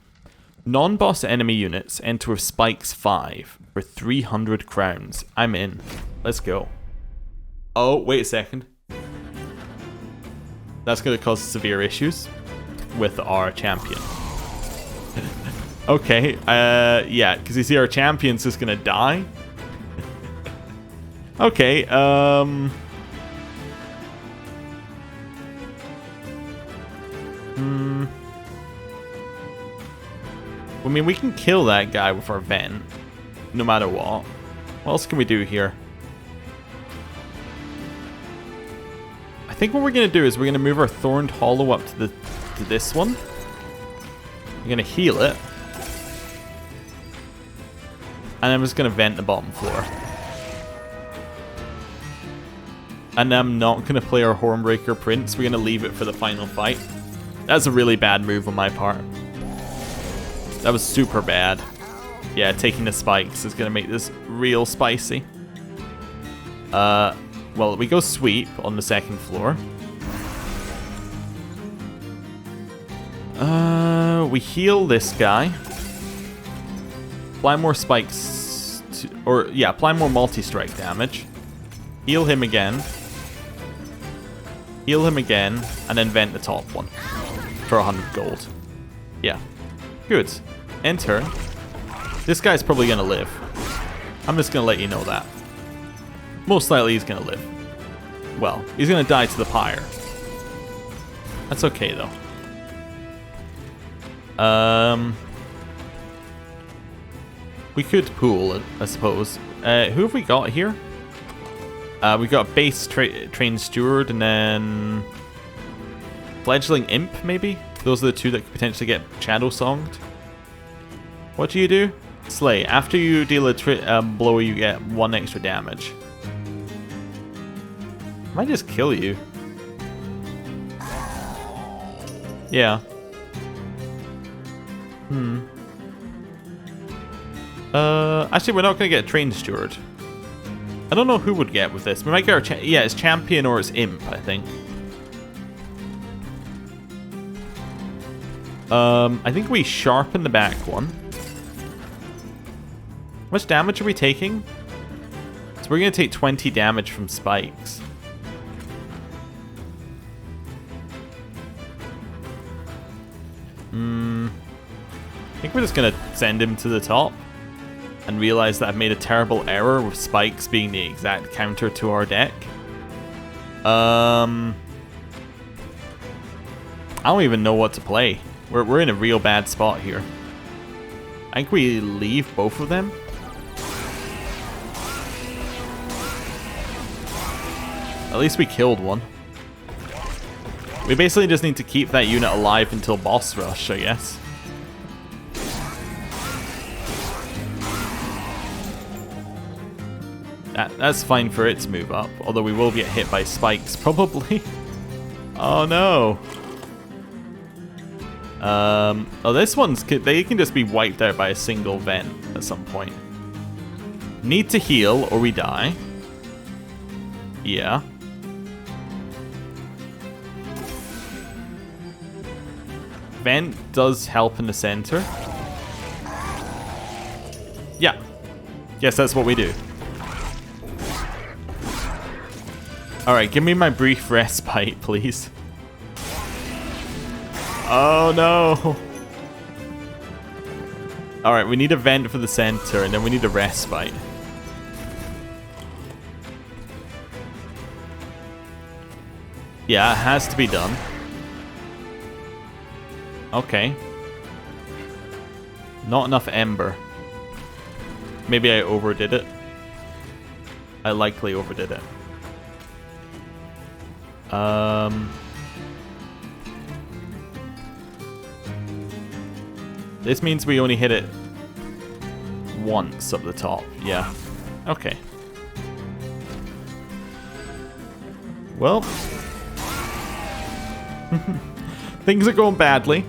Non-boss enemy units enter with spikes 5 for 300 crowns. I'm in. Let's go. Oh, wait a second. That's going to cause severe issues with our champion. Okay, yeah, because you see our champion's just going to die. Okay, I mean, we can kill that guy with our vent, no matter what. What else can we do here? I think what we're going to do is we're going to move our Thorned Hollow up to this one. We're going to heal it. And I'm just going to vent the bottom floor. And I'm not going to play our Hornbreaker Prince. We're going to leave it for the final fight. That's a really bad move on my part. That was super bad. Yeah, taking the spikes is going to make this real spicy. Well, we go sweep on the second floor. We heal this guy. Apply more spikes, apply more multi-strike damage. Heal him again. Heal him again, and then vent the top one for 100 gold. Yeah. Good. Enter. This guy's probably going to live. I'm just going to let you know that. Most likely he's going to live. Well, he's going to die to the pyre. That's okay, though. We could pool it, I suppose. Who have we got here? We got a base trained steward and then fledgling imp, maybe? Those are the two that could potentially get shadow songed. What do you do? Slay. After you deal a blow, you get 1 extra damage. I might just kill you. Yeah. Actually, we're not going to get a trained steward. I don't know who would get with this. We might get our it's champion or it's imp, I think. I think we sharpen the back one. How much damage are we taking? So we're going to take 20 damage from spikes. I think we're just going to send him to the top and realize that I've made a terrible error with spikes being the exact counter to our deck. I don't even know what to play. We're in a real bad spot here. I think we leave both of them. At least we killed one. We basically just need to keep that unit alive until boss rush, I guess. That's fine for its move up, although we will get hit by spikes, probably. Oh no. Oh, this one's... They can just be wiped out by a single vent at some point. Need to heal or we die. Yeah. Vent does help in the center. Yeah. Yes, that's what we do. Alright, give me my brief respite, please. Oh no! Alright, we need a vent for the center, and then we need a respite. Yeah, it has to be done. Okay. Not enough ember. Maybe I overdid it. I likely overdid it. This means we only hit it once up the top. Yeah. Okay. Well. Things are going badly.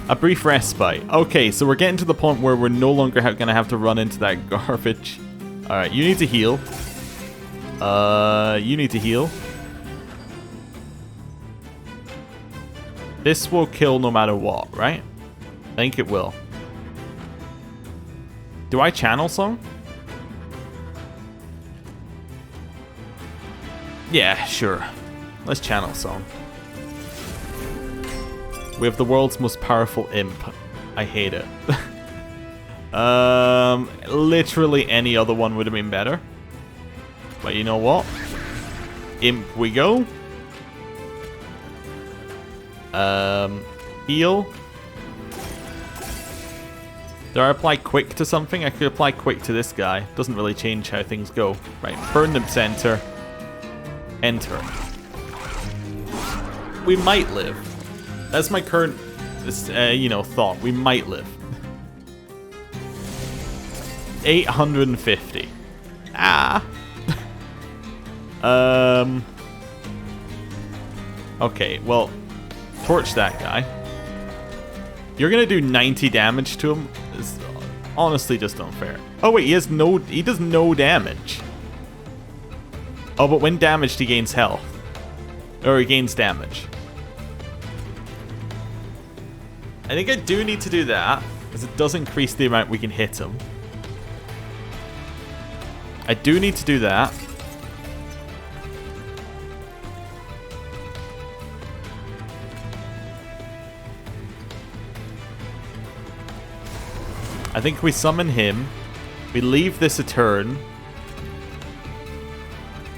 A brief respite. Okay, so we're getting to the point where we're no longer going to have to run into that garbage. Alright, you need to heal. You need to heal. This will kill no matter what, right? I think it will. Do I channel some? Yeah, sure. Let's channel some. We have the world's most powerful imp. I hate it. Literally any other one would have been better. But you know what? Imp we go. Heal. Do I apply quick to something? I could apply quick to this guy. Doesn't really change how things go. Right, burn the center. Enter. We might live. That's my current, thought. We might live. 850. Ah. Okay, well, torch that guy. You're gonna do 90 damage to him. It's honestly just unfair. Oh wait, he does no damage. Oh, but when damaged, he gains health. Or he gains damage. I think I do need to do that, because it does increase the amount we can hit him. I do need to do that. I think we summon him. We leave this a turn.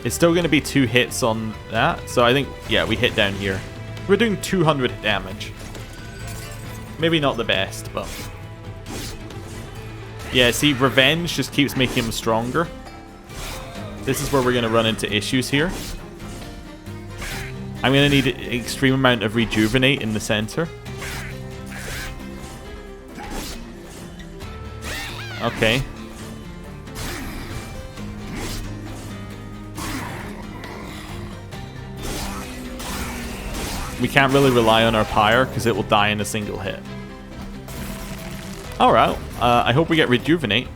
It's still going to be 2 hits on that. So I think, yeah, we hit down here. We're doing 200 damage. Maybe not the best, but... yeah, see, revenge just keeps making him stronger. This is where we're going to run into issues here. I'm going to need an extreme amount of rejuvenate in the center. Okay. We can't really rely on our pyre because it will die in a single hit. Alright, I hope we get rejuvenate.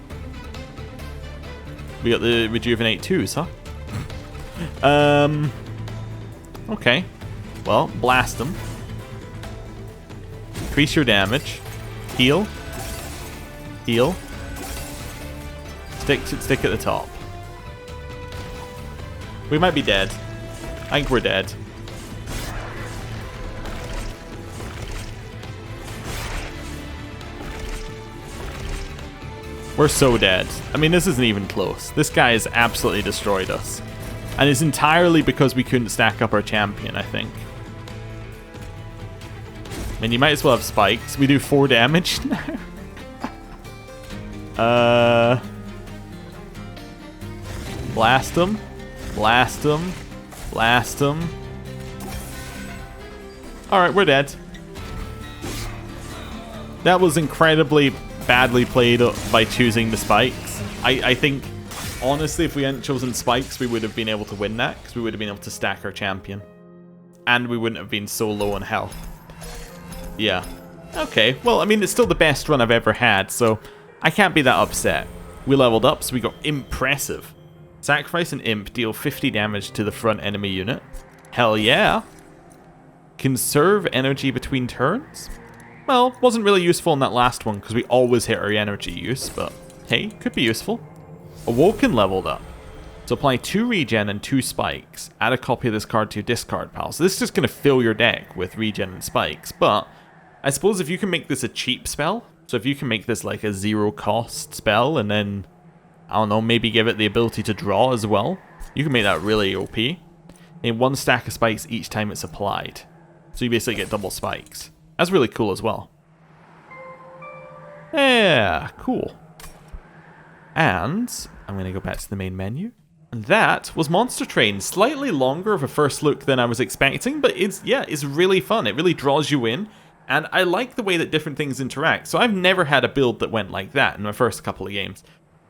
We got the rejuvenate 2s, huh? Okay. Well, blast them. Increase your damage. Heal. Heal. Stick at the top. We might be dead. I think we're dead. We're so dead. I mean, this isn't even close. This guy has absolutely destroyed us. And it's entirely because we couldn't stack up our champion, I think. And you might as well have spikes. We do 4 damage now. Blast him. Blast him. Blast him. Alright, we're dead. That was incredibly badly played by choosing the spikes. I think, honestly, if we hadn't chosen spikes, we would have been able to win that, because we would have been able to stack our champion. And we wouldn't have been so low on health. Yeah. Okay, well, I mean, it's still the best run I've ever had, so I can't be that upset. We leveled up, so we got impressive. Sacrifice an imp, deal 50 damage to the front enemy unit. Hell yeah. Conserve energy between turns? Well, wasn't really useful in that last one because we always hit our energy use, but hey, could be useful. Awoken leveled up. So apply 2 regen and 2 spikes. Add a copy of this card to your discard pile. So this is just going to fill your deck with regen and spikes, but I suppose if you can make this a cheap spell, so if you can make this like a 0 cost spell and then, I don't know, maybe give it the ability to draw as well, you can make that really OP. And 1 stack of spikes each time it's applied. So you basically get double spikes. That's really cool as well. Yeah, cool. And I'm going to go back to the main menu. And that was Monster Train. Slightly longer of a first look than I was expecting, but it's really fun. It really draws you in. And I like the way that different things interact. So I've never had a build that went like that in my first couple of games.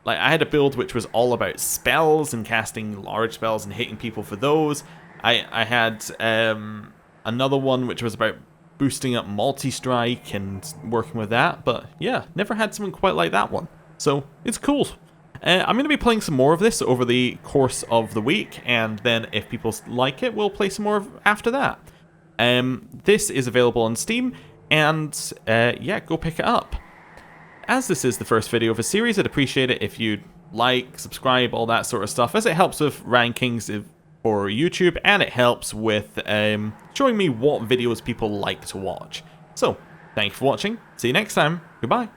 Like, I had a build which was all about spells and casting large spells and hitting people for those. I had another one which was about boosting up multi-strike and working with that, but yeah, never had something quite like that one. So, it's cool. I'm going to be playing some more of this over the course of the week, and then if people like it, we'll play some more after that. This is available on Steam, and yeah, go pick it up. As this is the first video of a series, I'd appreciate it if you'd like, subscribe, all that sort of stuff, as it helps with rankings for YouTube, and it helps with showing me what videos people like to watch. So, thank you for watching, see you next time, goodbye.